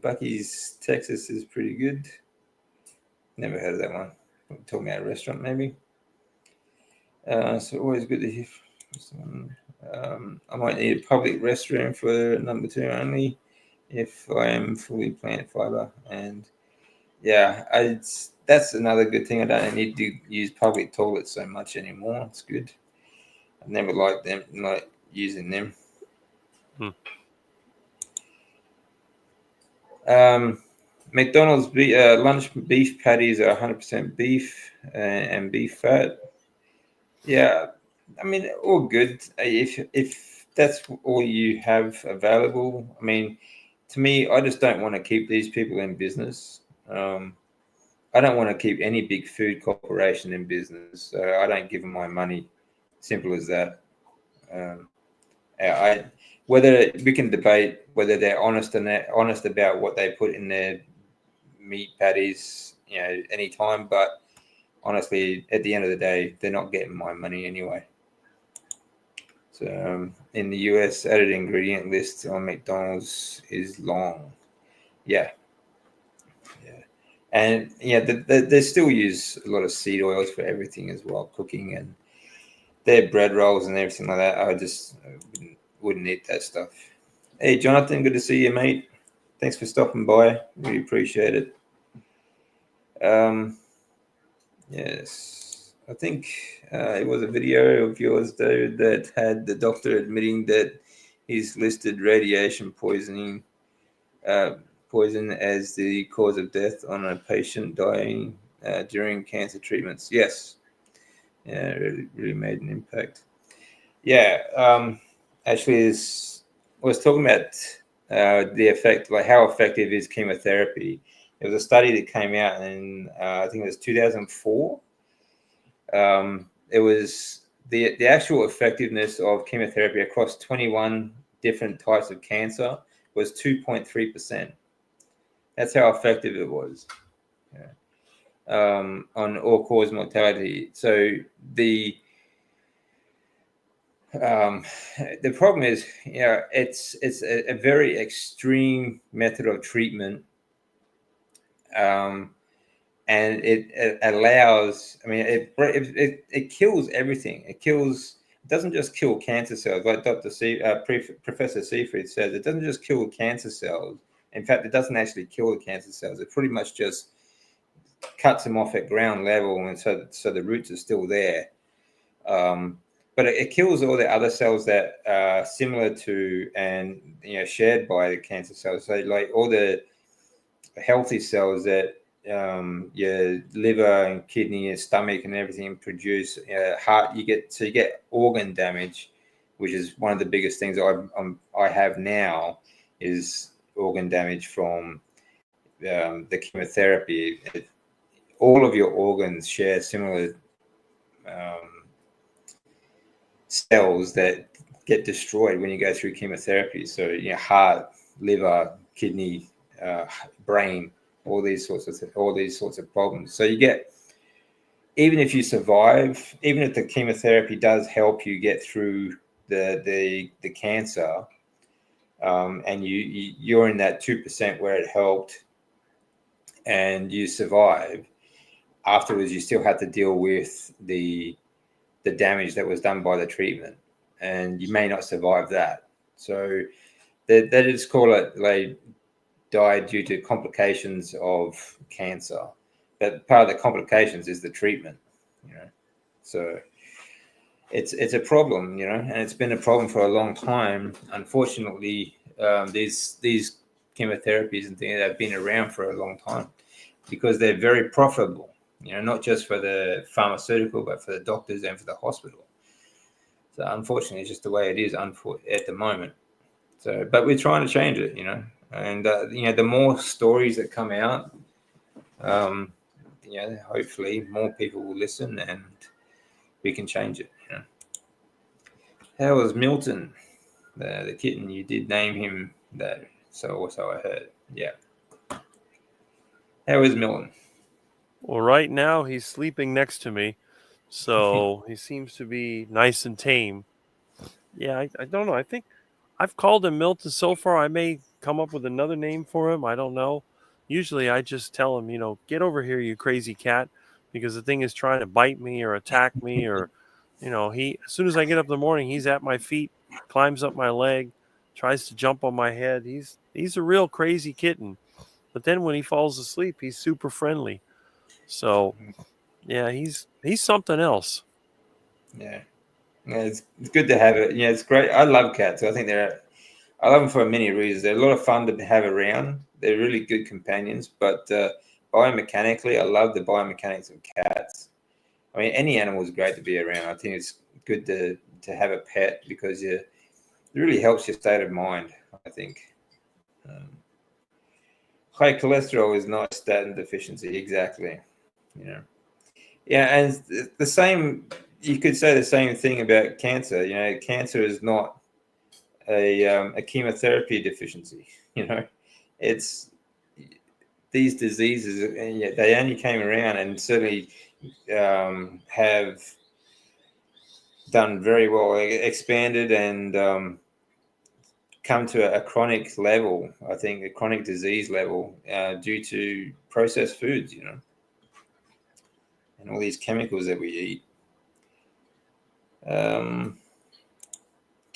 Bucky's Texas is pretty good. Never heard of that one. Talking about a restaurant, maybe. So always good to hear from someone. I might need a public restroom for number two only. if I am fully plant fiber. And yeah, that's another good thing. I don't need to use public toilets so much anymore. It's good. I've never liked them, like using them. McDonald's lunch beef patties are 100% beef and beef fat. Yeah, I mean, all good. If that's all you have available, I mean, to me, I just don't want to keep these people in business. I don't want to keep any big food corporation in business. So I don't give them my money. Simple as that. I whether we can debate whether they're honest about what they put in their meat patties, anytime. But honestly, at the end of the day, they're not getting my money anyway. So in the US, added ingredient list on McDonald's is long. Yeah. And they still use a lot of seed oils for everything as well, cooking, and their bread rolls and everything like that. I just wouldn't eat that stuff. Hey, Jonathan, good to see you, mate. Thanks for stopping by. Really appreciate it. Yes, I think it was a video of yours, David, that had the doctor admitting that he's listed radiation poison as the cause of death on a patient dying during cancer treatments. Yes, yeah, it really made an impact. Yeah, actually, I was talking about the effect, like how effective is chemotherapy. There was a study that came out in I think it was 2004. It was the actual effectiveness of chemotherapy across 21 different types of cancer was 2.3%. That's how effective it was on all-cause mortality. So the problem is, it's a very extreme method of treatment, and it allows. I mean, it kills everything. It doesn't just kill cancer cells, like Professor Seafried says. It doesn't just kill cancer cells. In fact, it doesn't actually kill the cancer cells. It pretty much just cuts them off at ground level, and so the roots are still there. But it kills all the other cells that are similar to and shared by the cancer cells. So like all the healthy cells that your liver and kidney and stomach and everything produce, heart, you get organ damage, which is one of the biggest things I have now is organ damage from the chemotherapy. All of your organs share similar cells that get destroyed when you go through chemotherapy. So heart, liver, kidney, brain, all these sorts of problems. So you get, even if you survive, even if the chemotherapy does help you get through the cancer, and you're in that 2% where it helped, and you survive, afterwards you still have to deal with the damage that was done by the treatment, and you may not survive that. So they just call it, they died due to complications of cancer, but part of the complications is the treatment, so it's a problem, and it's been a problem for a long time. Unfortunately, these chemotherapies and things have been around for a long time because they're very profitable, not just for the pharmaceutical, but for the doctors and for the hospital. So unfortunately, it's just the way it is at the moment. So, but we're trying to change it, and the more stories that come out, hopefully more people will listen and we can change it. How was Milton, the kitten? You did name him that, so I heard. Yeah. How is Milton? Well, right now he's sleeping next to me, so he seems to be nice and tame. Yeah, I don't know. I think I've called him Milton so far. I may come up with another name for him. I don't know. Usually I just tell him, get over here, you crazy cat, because the thing is trying to bite me or attack me, or, as soon as I get up in the morning, he's at my feet, climbs up my leg, tries to jump on my head. He's He's a real crazy kitten. But then when he falls asleep, he's super friendly. So yeah, he's something else. Yeah. Yeah, it's good to have it. Yeah, it's great. I love cats. I love them for many reasons. They're a lot of fun to have around. They're really good companions. But biomechanically, I love the biomechanics of cats. I mean, any animal is great to be around. I think it's good to have a pet because it really helps your state of mind. I think high cholesterol is not statin deficiency exactly. You know, yeah, and the same. You could say the same thing about cancer. You know, cancer is not a chemotherapy deficiency. You know, it's these diseases, and yet they only came around and certainly have done very well, expanded and come to a chronic level. I think a chronic disease level due to processed foods, you know, and all these chemicals that we eat. I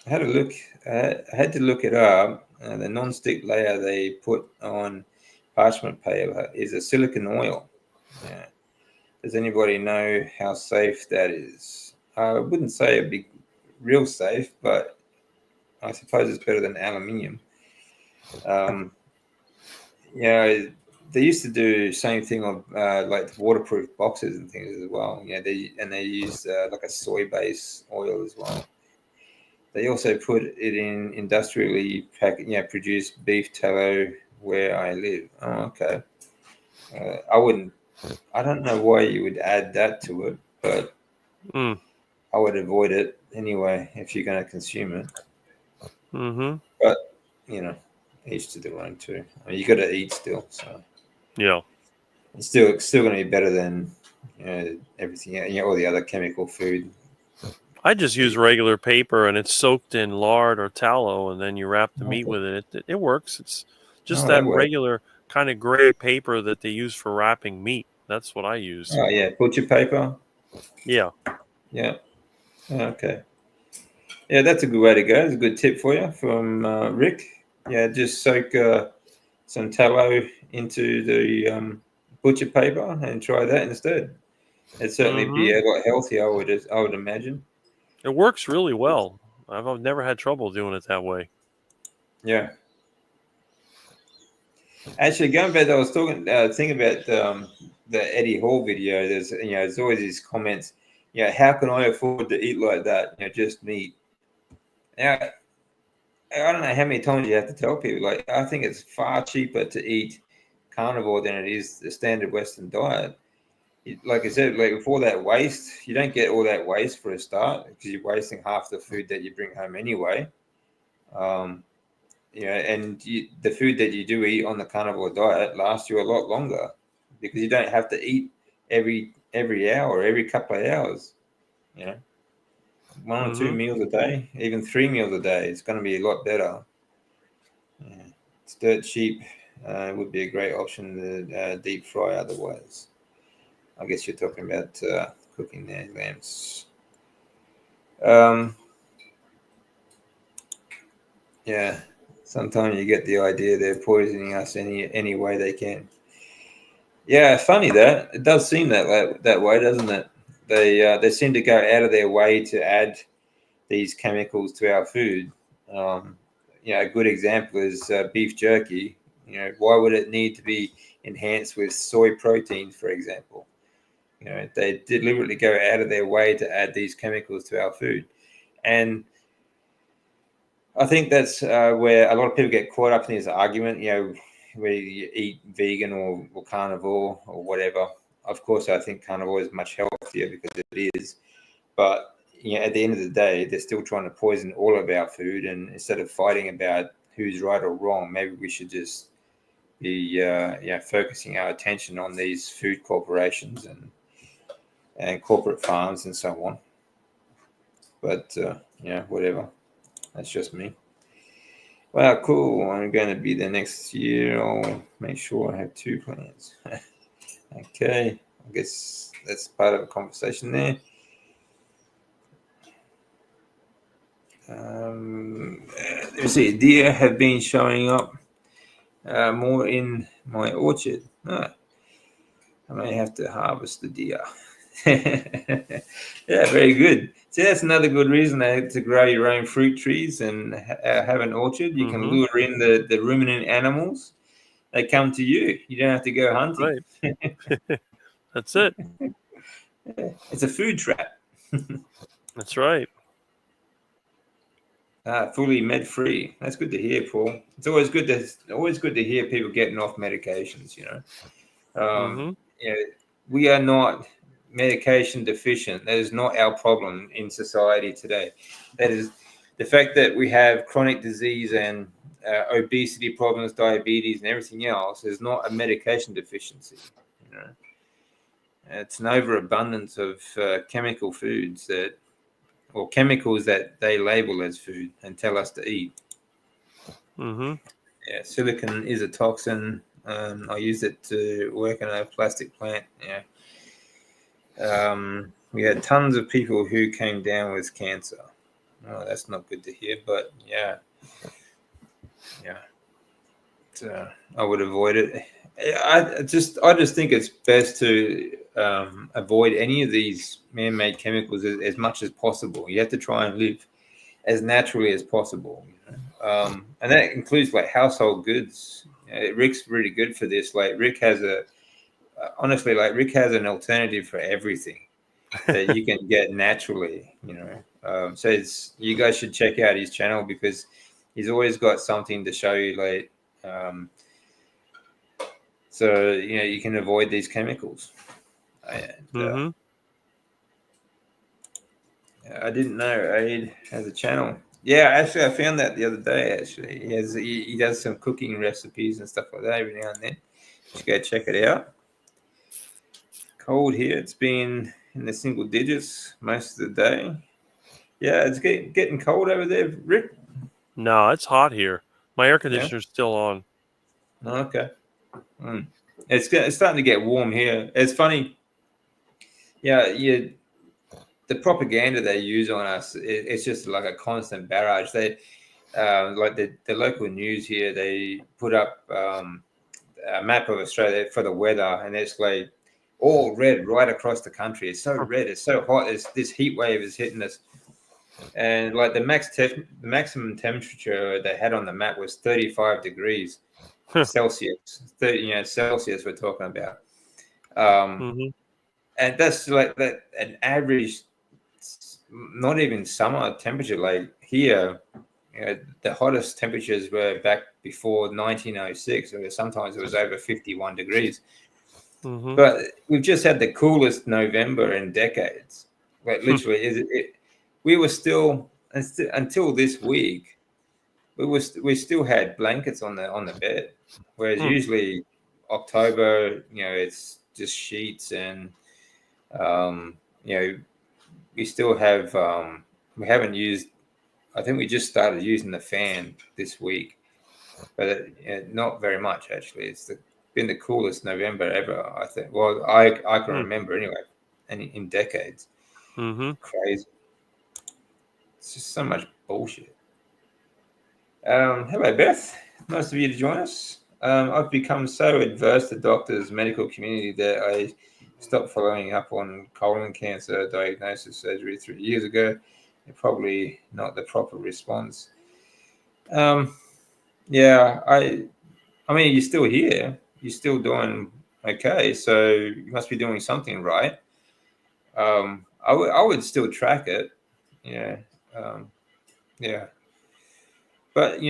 had a look. I had to look it up. The non-stick layer they put on parchment paper is a silicon oil. Yeah. Does anybody know how safe that is? I wouldn't say it'd be real safe, but I suppose it's better than aluminium. Yeah, they used to do same thing on like waterproof boxes and things as well. Yeah, they use like a soy-based oil as well. They also put it in industrially produced beef tallow where I live. Oh, okay. I wouldn't. I don't know why you would add that to it, but I would avoid it anyway if you're going to consume it. Mm-hmm. But you know, each to their own too. I mean, you got to eat still, so Yeah. it's still going to be better than everything. All the other chemical food. I just use regular paper and it's soaked in lard or tallow, and then you wrap the meat with it. It works. It's just Oh, that that works. regular kind of gray paper that they use for wrapping meat. That's what I use. Oh yeah, butcher paper. Yeah. Yeah. Okay. Yeah, that's a good way to go. It's a good tip for you from Rick. Yeah, just soak some tallow into the butcher paper and try that instead. It'd certainly be Mm-hmm. a lot healthier, I would imagine. It works really well. I've never had trouble doing it that way. Yeah. Actually, going back, I was thinking about the Eddie Hall video. There's always these comments. How can I afford to eat like that? Just meat. Now, I don't know how many times you have to tell people. Like, I think it's far cheaper to eat carnivore than it is the standard Western diet. Like I said, like with all that waste, you don't get all that waste for a start because you're wasting half the food that you bring home anyway. Um, and the food that you do eat on the carnivore diet lasts you a lot longer because you don't have to eat every hour, every couple of hours. You know, one or two Mm-hmm. meals a day, even 3 meals a day. It's going to be a lot better. Yeah. It's dirt cheap. Would be a great option to deep fry otherwise. I guess you're talking about cooking their lambs. Um, yeah, sometimes you get the idea they're poisoning us any way they can. Yeah, funny that it does seem that way, doesn't it? They seem to go out of their way to add these chemicals to our food. Um, a good example is beef jerky. Why would it need to be enhanced with soy protein, for example? They deliberately go out of their way to add these chemicals to our food, and I think that's where a lot of people get caught up in this argument. Whether you eat vegan or carnivore or whatever. Of course, I think carnivore is much healthier because it is. But at the end of the day, they're still trying to poison all of our food. And instead of fighting about who's right or wrong, maybe we should just be focusing our attention on these food corporations and corporate farms and so on. But whatever. That's just me. Well, cool. I'm going to be there next year. I'll make sure I have 2 plans. Okay. I guess that's part of the conversation there. Let's see. Deer have been showing up more in my orchard. I may have to harvest the deer. Yeah, very good. So that's another good reason to grow your own fruit trees and have an orchard. You can lure in the ruminant animals. They come to you. You don't have to go hunting. Right. That's it. It's a food trap. That's right. Fully med free. That's good to hear, Paul. It's always good to hear people getting off medications. Mm-hmm. You know, we are not medication deficient. That is not our problem in society today. That is the fact that we have chronic disease and obesity problems, diabetes, and everything else is not a medication deficiency. It's an overabundance of chemical foods or chemicals that they label as food and tell us to eat. Mm-hmm. Yeah, silicon is a toxin. I use it to work in a plastic plant. Yeah. We had tons of people who came down with cancer. Oh, that's not good to hear, but yeah. I would avoid it. I just think it's best to avoid any of these man-made chemicals as much as possible. You have to try and live as naturally as possible, and that includes like household goods. Rick's really good for this. Like Rick has honestly, like Rick has an alternative for everything that you can get naturally. So you guys should check out his channel because he's always got something to show you. Like, so you can avoid these chemicals. And, I didn't know Aid has a channel. Yeah, actually, I found that the other day. Actually, he does some cooking recipes and stuff like that every now and then. Just go check it out. Cold here. It's been in the single digits most of the day. Yeah, it's getting cold over there, Rick. No, it's hot here. My air conditioner's still on. Okay. It's starting to get warm here. It's funny. Yeah, the propaganda they use on us, it's just like a constant barrage. They like the local news here, they put up a map of Australia for the weather, and it's like all red right across the country. It's so red, it's so hot. This heat wave is hitting us, and like the maximum temperature they had on the map was 35 degrees Celsius. 30, Celsius we're talking about. And that's like that an average, not even summer temperature. Like here, the hottest temperatures were back before 1906. Or sometimes it was over 51 degrees. But we've just had the coolest November in decades. Like literally, we were still until this week. We still had blankets on the bed, whereas usually October, it's just sheets and we still have we haven't used. I think we just started using the fan this week, but not very much actually. It's been the coolest November ever, I think. Well, I can remember anyway, and in decades. Crazy. It's just so much bullshit. Hello, Beth. Nice of you to join us. I've become so adverse to doctors, medical community that I stopped following up on colon cancer diagnosis surgery 3 years ago. Probably not the proper response. Yeah, I mean, you're still here. You're still doing okay. So you must be doing something right. I would still track it. Yeah. Yeah. But,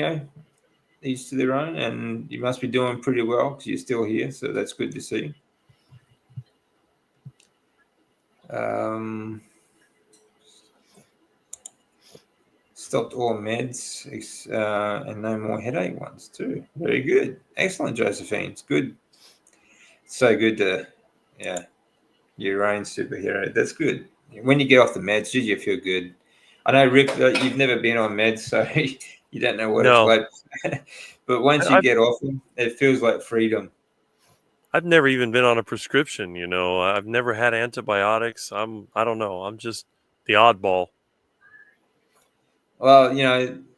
each to their own, and you must be doing pretty well because you're still here. So that's good to see. Stopped all meds and no more headache ones too. Very good. Excellent, Josephine. It's good. So good to, your own superhero. That's good. When you get off the meds, did you feel good? I know, Rick, you've never been on meds, so you don't know what it's like. But once you get off them, it feels like freedom. I've never even been on a prescription, I've never had antibiotics. I don't know. I'm just the oddball. Well,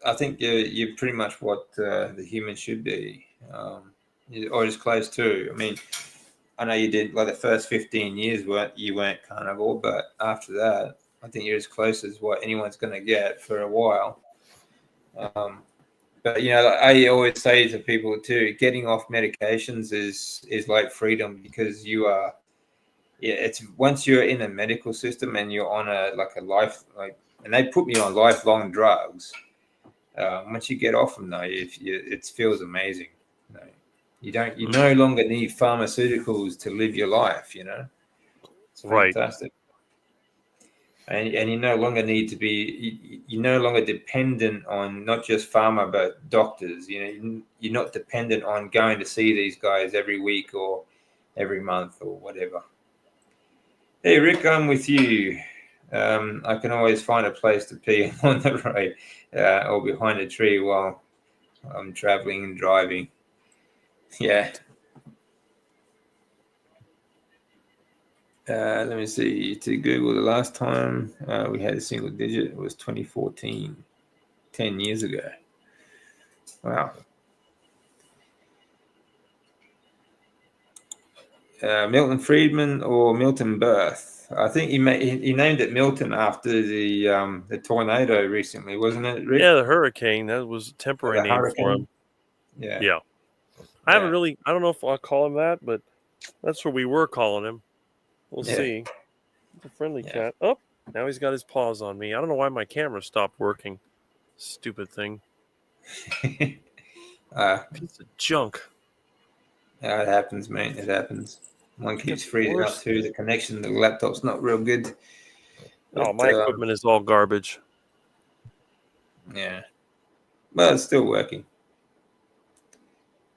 I think you're pretty much what the human should be. or as close to. I mean, I know you did like the first 15 years you weren't carnivore, but after that, I think you're as close as what anyone's going to get for a while. But like I always say to people too, getting off medications is like freedom, because you are. Yeah, it's once you're in a medical system and you're on a life, and they put me on lifelong drugs. Once you get off them, though, it feels amazing. You no longer need pharmaceuticals to live your life. It's fantastic. And you no longer need to be. You're no longer dependent on not just pharma but doctors. You're not dependent on going to see these guys every week or every month or whatever. Hey Rick, I'm with you. I can always find a place to pee on the road or behind a tree while I'm traveling and driving. Yeah. Let me see. To Google, the last time we had a single digit was 2014, 10 years ago. Wow. Milton Friedman or Milton Berth? I think he named it Milton after the tornado recently, wasn't it, Rick? Yeah, the hurricane. That was a temporary name for him. Yeah. I haven't really. I don't know if I'll call him that, but that's what we were calling him. We'll see. It's a friendly cat. Oh, now he's got his paws on me. I don't know why my camera stopped working. Stupid thing. Piece of junk. Yeah, it happens, mate. It happens. One keeps freezing up too. The connection to the laptop's not real good. But, my equipment is all garbage. Yeah. Well, it's still working.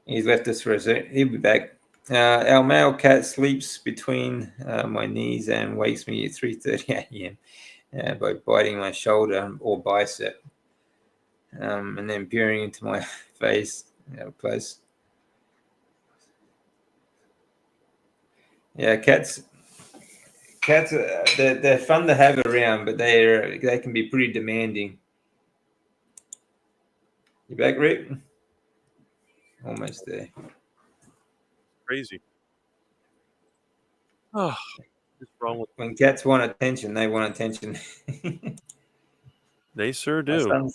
He's left us for a sec. He'll be back. Our male cat sleeps between my knees and wakes me at 3:30 a.m. By biting my shoulder or bicep, and then peering into my face. Close. Yeah, cats. They're fun to have around, but they can be pretty demanding. You back, Rick? Almost there. Crazy. Oh, what's wrong with when cats want attention? They want attention. They sure do.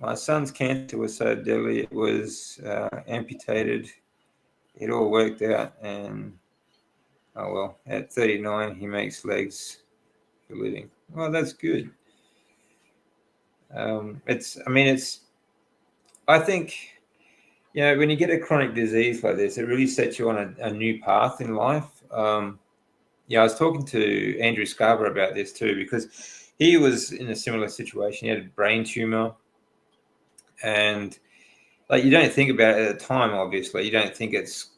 My son's cancer was so deadly; it was amputated. It all worked out, and at 39, he makes legs for a living. Well, that's good. I think, when you get a chronic disease like this, it really sets you on a new path in life. I was talking to Andrew Scarborough about this too, because he was in a similar situation. He had a brain tumor, and you don't think about it at the time. Obviously, you don't think it's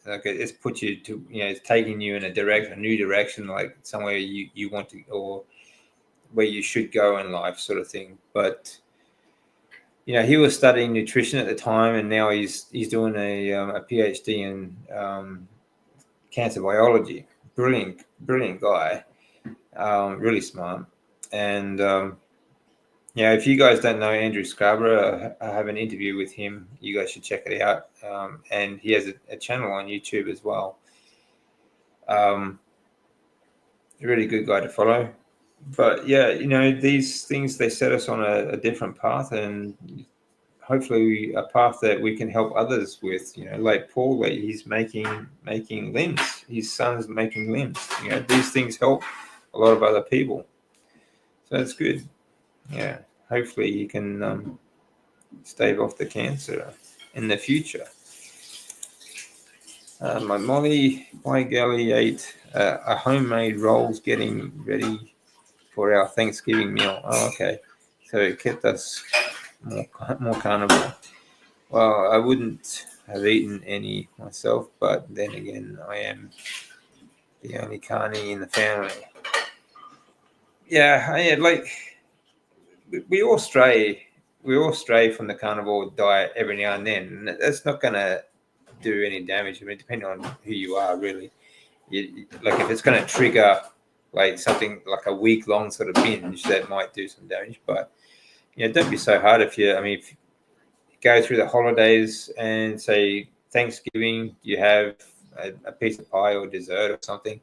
it's put you to, it's taking you in a new direction, like somewhere you want to, or where you should go in life, sort of thing. But he was studying nutrition at the time, and now he's doing a PhD in cancer biology. Brilliant guy, really smart. And if you guys don't know Andrew Scarborough, I have an interview with him. You guys should check it out. And he has a channel on YouTube as well. A really good guy to follow. But these things, they set us on a different path, and hopefully a path that we can help others with. Like Paul, he's making limbs. His son's making limbs. These things help a lot of other people. So that's good. Yeah, hopefully you can stave off the cancer in the future. My Molly by Galley ate a homemade rolls getting ready for our Thanksgiving meal. Oh, okay. So it kept us more carnivore. Well, I wouldn't have eaten any myself, but then again, I am the only carny in the family. Yeah, we all stray from the carnivore diet every now and then, and that's not going to do any damage. I mean, depending on who you are, really. If it's going to trigger something like a week-long sort of binge, that might do some damage. But don't be so hard if go through the holidays and say Thanksgiving, you have a piece of pie or dessert or something.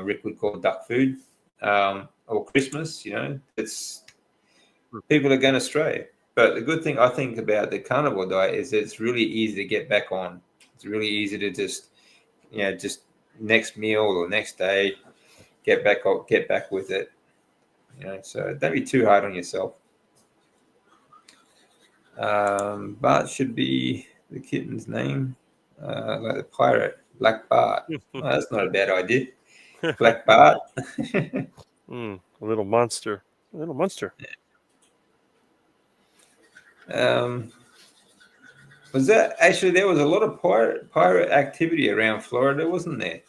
Rick would call duck food, or Christmas. It's people are going astray. But the good thing I think about the carnivore diet is it's really easy to get back on. It's really easy to just next meal or next day get back with it. So don't be too hard on yourself. Bart should be the kitten's name, like the pirate, Black Bart. Well, that's not a bad idea. Black Bart. A little monster. Was that actually? There was a lot of pirate activity around Florida, wasn't there?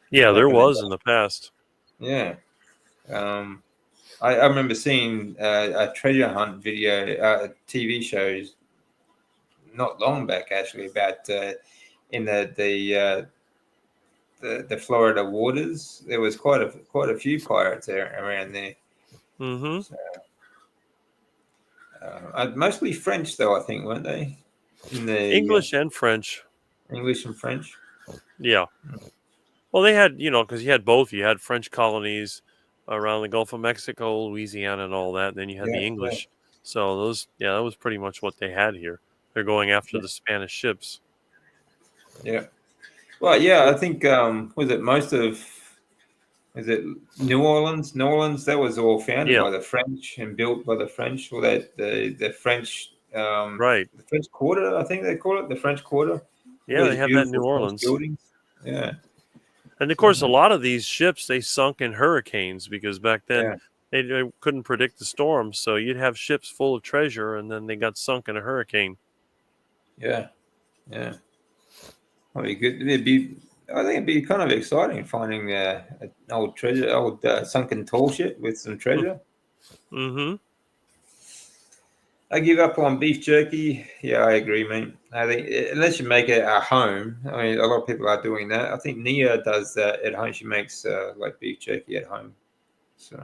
Yeah, there was in the past. Yeah. I remember seeing a treasure hunt video, TV shows, not long back actually, about in the Florida waters. There was quite a few pirates around there. Mm-hmm. So, mostly French, though, I think, weren't they? In the English and French. English and French. Yeah. Well, they had, because you had both. You had French colonies around the Gulf of Mexico, Louisiana, and all that. And then you had the English. Yeah. So that was pretty much what they had here. They're going after the Spanish ships. Yeah. Well, yeah, I think is it New Orleans? New Orleans, that was all founded by the French and built by the French, or the French, right? The French Quarter, I think they call it, the French Quarter. Yeah, they have that in New Orleans. Buildings. Yeah. And of course, a lot of these ships, they sunk in hurricanes because back then they couldn't predict the storms. So you'd have ships full of treasure, and then they got sunk in a hurricane. Yeah, yeah. That'd be good. I think it'd be kind of exciting finding an old sunken tall ship with some treasure. Mm-hmm. I give up on beef jerky. Yeah, I agree, mate. I think unless you make it at home, I mean, a lot of people are doing that. I think Nia does that at home. She makes like beef jerky at home. So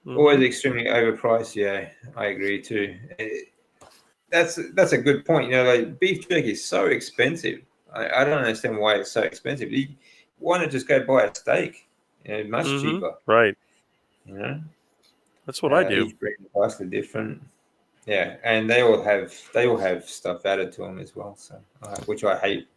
always extremely overpriced. Yeah, I agree too. That's a good point. Like beef jerky is so expensive. I don't understand why it's so expensive. Why not just go buy a steak? Much cheaper. Right. That's what I do. Each breed and price are different. Yeah, and they all have stuff added to them as well. So, which I hate.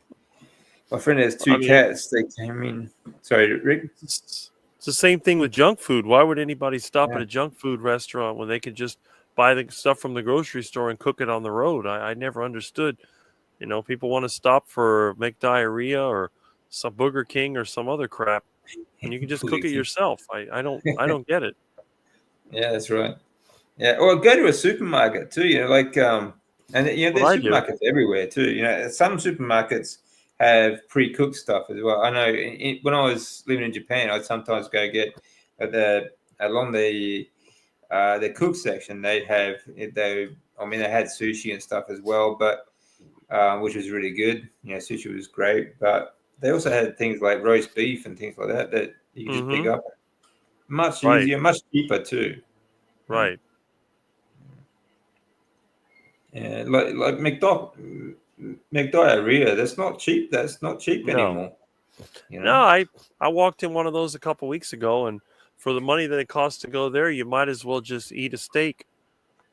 My friend has two cats. They came in. Sorry, Rick. It's the same thing with junk food. Why would anybody stop at a junk food restaurant when they could just buy the stuff from the grocery store and cook it on the road? I never understood. People want to stop make diarrhea or some Burger King or some other crap, and you can just cook it yourself. I don't get it. Yeah, that's right. Yeah, or go to a supermarket too. And there's supermarkets everywhere too. Some supermarkets have pre-cooked stuff as well. I know when I was living in Japan, I'd sometimes go get along the cook section. They had sushi and stuff as well, but which was really good. Sushi was great, but they also had things like roast beef and things like that you can just pick up. Much easier, much cheaper too. Right. Yeah, like McDiarrhea. That's not cheap. That's not cheap anymore. No, I walked in one of those a couple weeks ago, and for the money that it costs to go there, you might as well just eat a steak.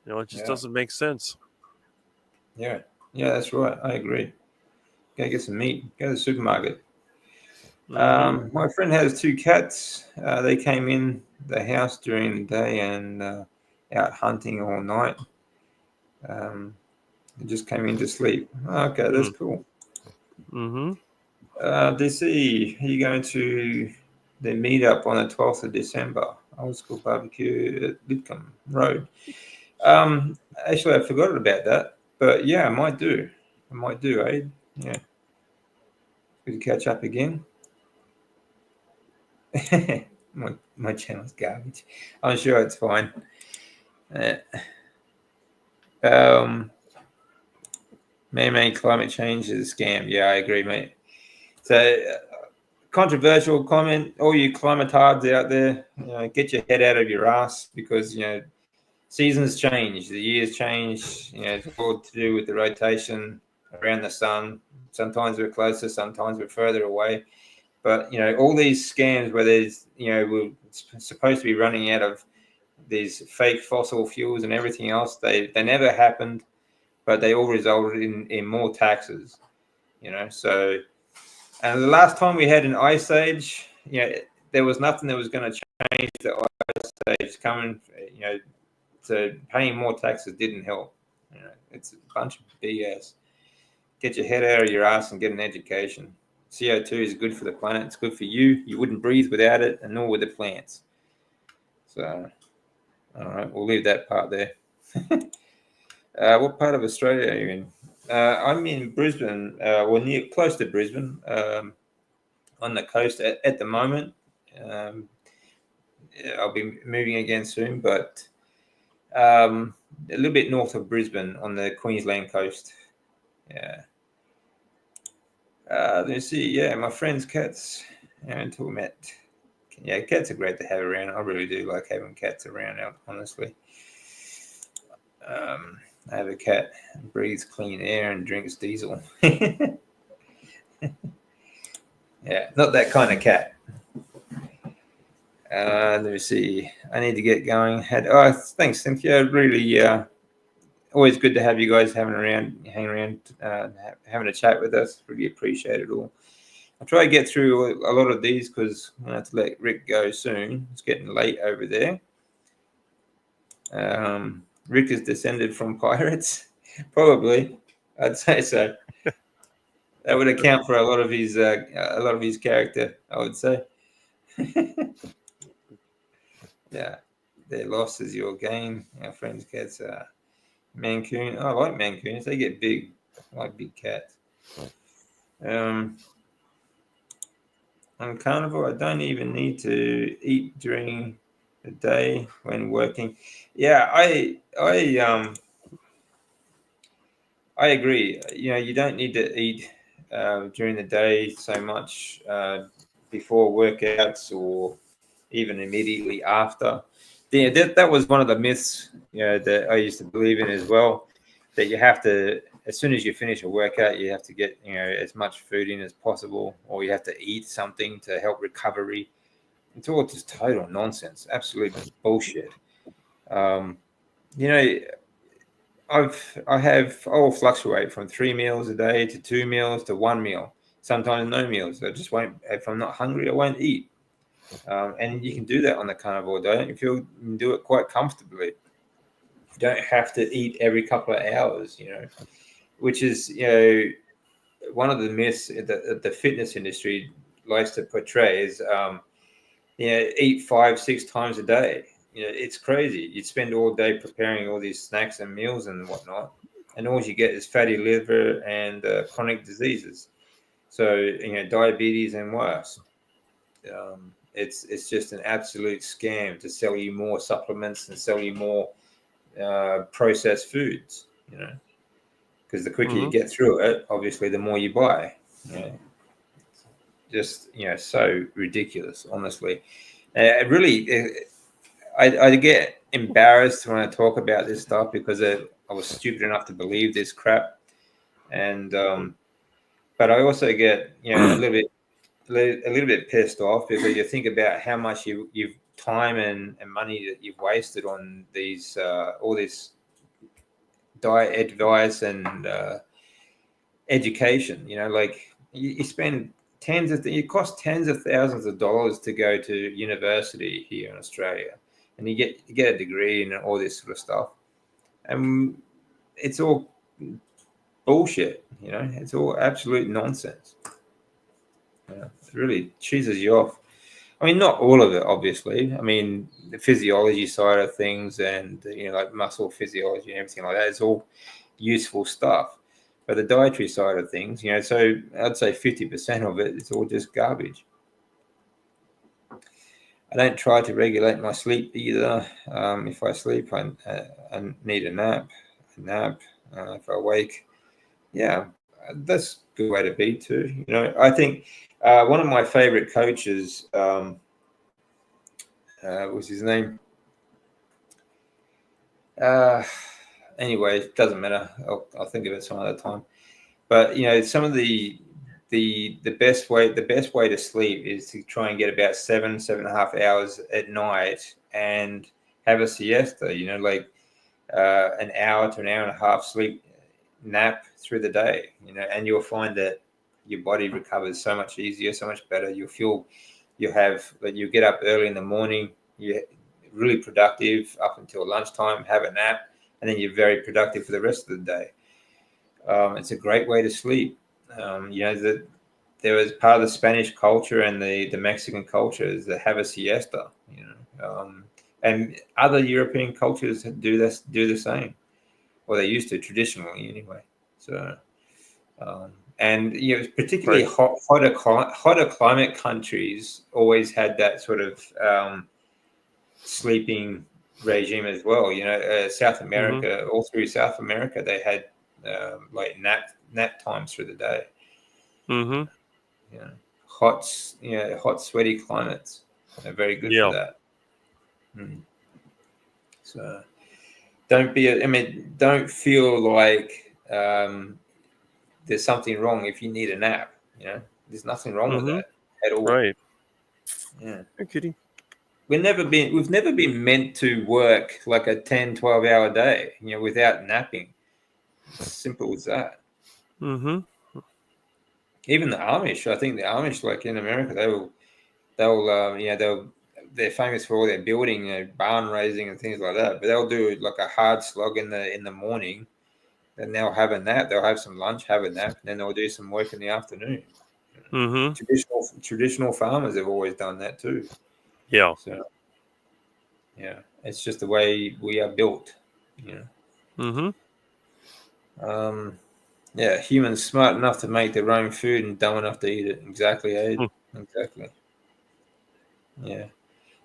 It just doesn't make sense. Yeah, that's right. I agree. Go get some meat. Go to the supermarket. My friend has two cats. They came in the house during the day and out hunting all night. They just came in to sleep. Okay, that's cool. DC, are you going to the meetup on the 12th of December? Old School Barbecue at Lidcombe Road. Actually, I forgot about that. But yeah, I might do, eh? Yeah. Good to catch up again. my channel's garbage. I'm sure it's fine. Man-made climate change is a scam. Yeah, I agree, mate. So, controversial comment. All you climatards out there, get your head out of your ass because, seasons change, the years change. It's all to do with the rotation around the sun. Sometimes we're closer, sometimes we're further away. But all these scams where there's we're supposed to be running out of these fake fossil fuels and everything else, they never happened, but they all resulted in more taxes. So, and the last time we had an ice age, there was nothing that was going to change the ice age coming. So paying more taxes didn't help. It's a bunch of BS. Get your head out of your ass and get an education. CO2 is good for the planet. It's good for you. You wouldn't breathe without it, and nor would the plants. So, all right, we'll leave that part there. What part of Australia are you in? I'm in Brisbane, close to Brisbane, on the coast at the moment. I'll be moving again soon, but a little bit north of Brisbane on the Queensland coast. Yeah. Let's see. Yeah, my friend's cats. Until we met. Yeah, cats are great to have around. I really do like having cats around, honestly. I have a cat that breathes clean air and drinks diesel. Yeah, not that kind of cat. Let me see. I need to get going. Thanks, Cynthia. Really, always good to have you guys hanging around, having a chat with us. Really appreciate it all. I'll try to get through a lot of these because I'm going to have to let Rick go soon. It's getting late over there. Rick is descended from pirates, probably. I'd say so. That would account for a lot of his character, I would say. Yeah, their loss is your gain. Our friends' cats are Mancoon. I like Mancoons. They get big. I like big cats. I'm carnivore. I don't even need to eat during the day when working. Yeah, I agree. You don't need to eat during the day so much before workouts or even immediately after. Yeah, that was one of the myths that I used to believe in as well. That you have to, as soon as you finish a workout, you have to get as much food in as possible, or you have to eat something to help recovery. It's all just total nonsense, absolute bullshit. I'll fluctuate from 3 meals a day to 2 meals to 1 meal. Sometimes no meals. I just won't. If I'm not hungry, I won't eat. And you can do that on the carnivore diet. If you can do it quite comfortably, you don't have to eat every couple of hours. Which is one of the myths that the fitness industry likes to portray is eat 5-6 times a day. It's crazy. You spend all day preparing all these snacks and meals and whatnot, and all you get is fatty liver and chronic diseases. So diabetes and worse. It's just an absolute scam to sell you more supplements and sell you more processed foods. Because the quicker you get through it, obviously, the more you buy. Just so ridiculous, honestly. I get embarrassed when I talk about this stuff because I was stupid enough to believe this crap, and but I also get a little bit pissed off because you think about how much you've time and money that you've wasted on these all this diet advice and education. Like you spend it costs tens of thousands of dollars to go to university here in Australia, and you get a degree and all this sort of stuff, and it's all bullshit. It's all absolute nonsense. It really cheeses you off. I mean, not all of it, obviously. I mean, the physiology side of things and like muscle physiology and everything like that is all useful stuff. But the dietary side of things, so I'd say 50% of it is all just garbage. I don't try to regulate my sleep either. If I sleep, I need a nap. If I wake, yeah, that's a good way to be too. I think one of my favorite coaches, what's his name? Anyway, it doesn't matter. I'll think of it some other time. But some of the best way to sleep is to try and get about 7.5 hours at night and have a siesta. Like an hour to an hour and a half sleep nap through the day. And you'll find that your body recovers so much easier, so much better. You get up early in the morning. You're really productive up until lunchtime. Have a nap, and then you're very productive for the rest of the day. It's a great way to sleep. There was part of the Spanish culture and the Mexican culture is to have a siesta. And other European cultures do the same, or they used to traditionally anyway. So, and particularly Right. hotter climate countries always had that sort of sleeping regime as well. South America, all through South America, they had like nap times through the day. Mm-hmm. Hot, sweaty climates are very good for Yeah. that. So don't feel like there's something wrong if you need a nap. There's nothing wrong with Mm-hmm. that at all. Right. Yeah. Hey, kitty. We've never been meant to work like a 10-12 hour day, without napping. It's simple as that. Mm-hmm. Even the Amish, I think the Amish, like in America, they're famous for all their building, barn raising and things like that. But they'll do like a hard slog in the morning, and they'll have a nap. They'll have some lunch, have a nap, and then they'll do some work in the afternoon. Mm-hmm. Traditional farmers have always done that too. Yeah. So yeah, it's just the way we are built. Mm-hmm. Yeah, humans smart enough to make their own food and dumb enough to eat it. Exactly, Aid. Exactly. Yeah.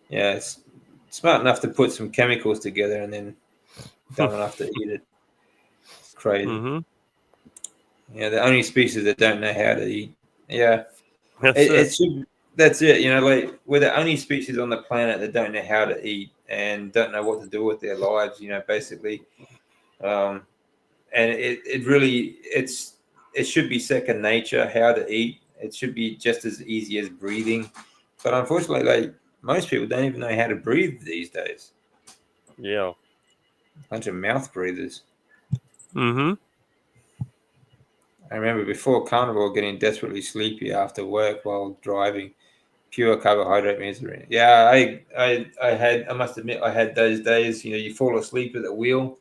Yeah, it's smart enough to put some chemicals together and then dumb enough to eat it. It's crazy. Mm-hmm. Yeah, the only species that don't know how to eat. Yeah, That's it. it should. That's it. Like we're the only species on the planet that don't know how to eat and don't know what to do with their lives. Basically, and it really it should be second nature how to eat. It should be just as easy as breathing, but unfortunately, like most people don't even know how to breathe these days. Yeah. A bunch of mouth breathers. Mm-hmm. I remember before carnivore getting desperately sleepy after work while driving. Pure carbohydrate misery. Yeah, I must admit I had those days. You fall asleep at the wheel,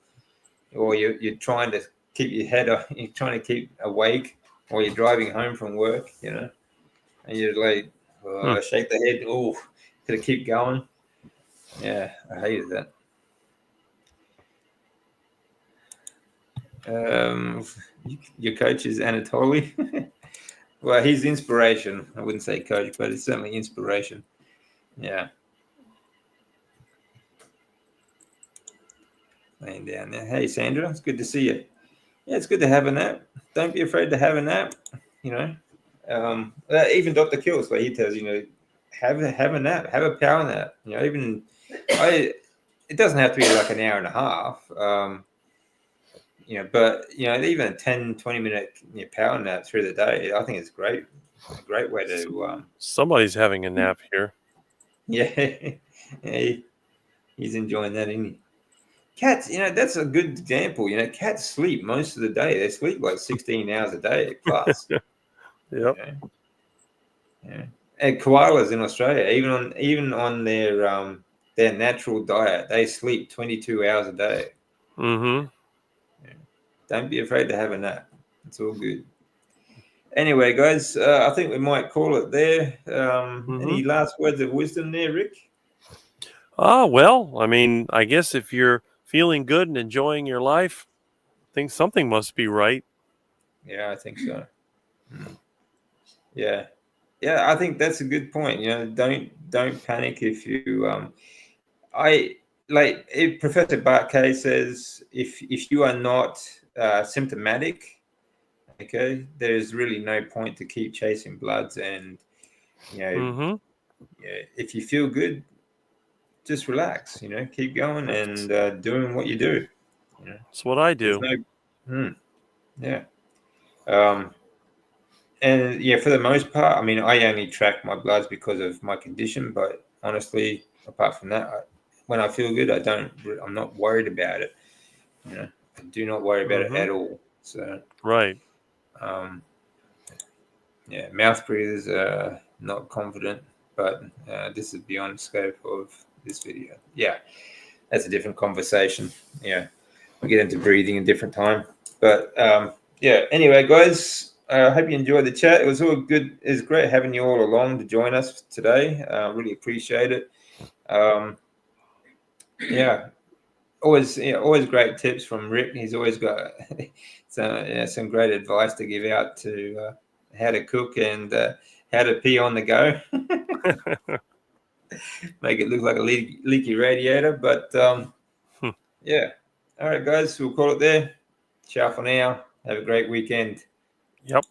or you're trying to keep your head up, you're trying to keep awake while you're driving home from work. And you're like, shake the head. Oh, could it keep going? Yeah, I hated that. Um, your coach is Anatoly. Well, he's inspiration. I wouldn't say coach, but it's certainly inspiration. Yeah. Laying down there. Hey, Sandra, it's good to see you. Yeah, it's good to have a nap. Don't be afraid to have a nap. You know, even Dr. Kills, like he tells have a nap, have a power nap. Even it doesn't have to be like an hour and a half. But even a 10-20 minute power nap through the day, I think it's great. A great way to Somebody's having a nap here. yeah, yeah, he's enjoying that, isn't he? Cats, that's a good example. Cats sleep most of the day. They sleep like 16 hours a day plus. Yep. Yeah. And koalas in Australia, even on their natural diet, they sleep 22 hours a day. Mm-hmm. Yeah. Don't be afraid to have a nap. It's all good. Anyway, guys, I think we might call it there. Mm-hmm. Any last words of wisdom there, Rick? Well, I mean, I guess if you're feeling good and enjoying your life, I think something must be right. Yeah, I think so. Yeah. Yeah, I think that's a good point. Don't panic if you I like if Professor Barkay says if you are not symptomatic, okay, there's really no point to keep chasing bloods, and you know Mm-hmm. yeah, if you feel good, just relax. Keep going and doing what you do. That's what I do. Yeah. And yeah, for the most part, I mean, I only track my bloods because of my condition. But honestly, apart from that, when I feel good, I'm not worried about it. I do not worry about it at all. So right. Yeah, mouth breathers are not confident, but this is beyond scope of this video. Yeah, that's a different conversation. Yeah, we'll get into breathing a different time. But yeah, anyway, guys, I hope you enjoyed the chat. It was all good. It was great having you all along to join us today. Really appreciate it. Yeah, always great tips from Rick. He's always got some great advice to give out to how to cook and how to pee on the go. Make it look like a leaky radiator. But yeah. All right, guys, we'll call it there. Ciao for now. Have a great weekend. Yep.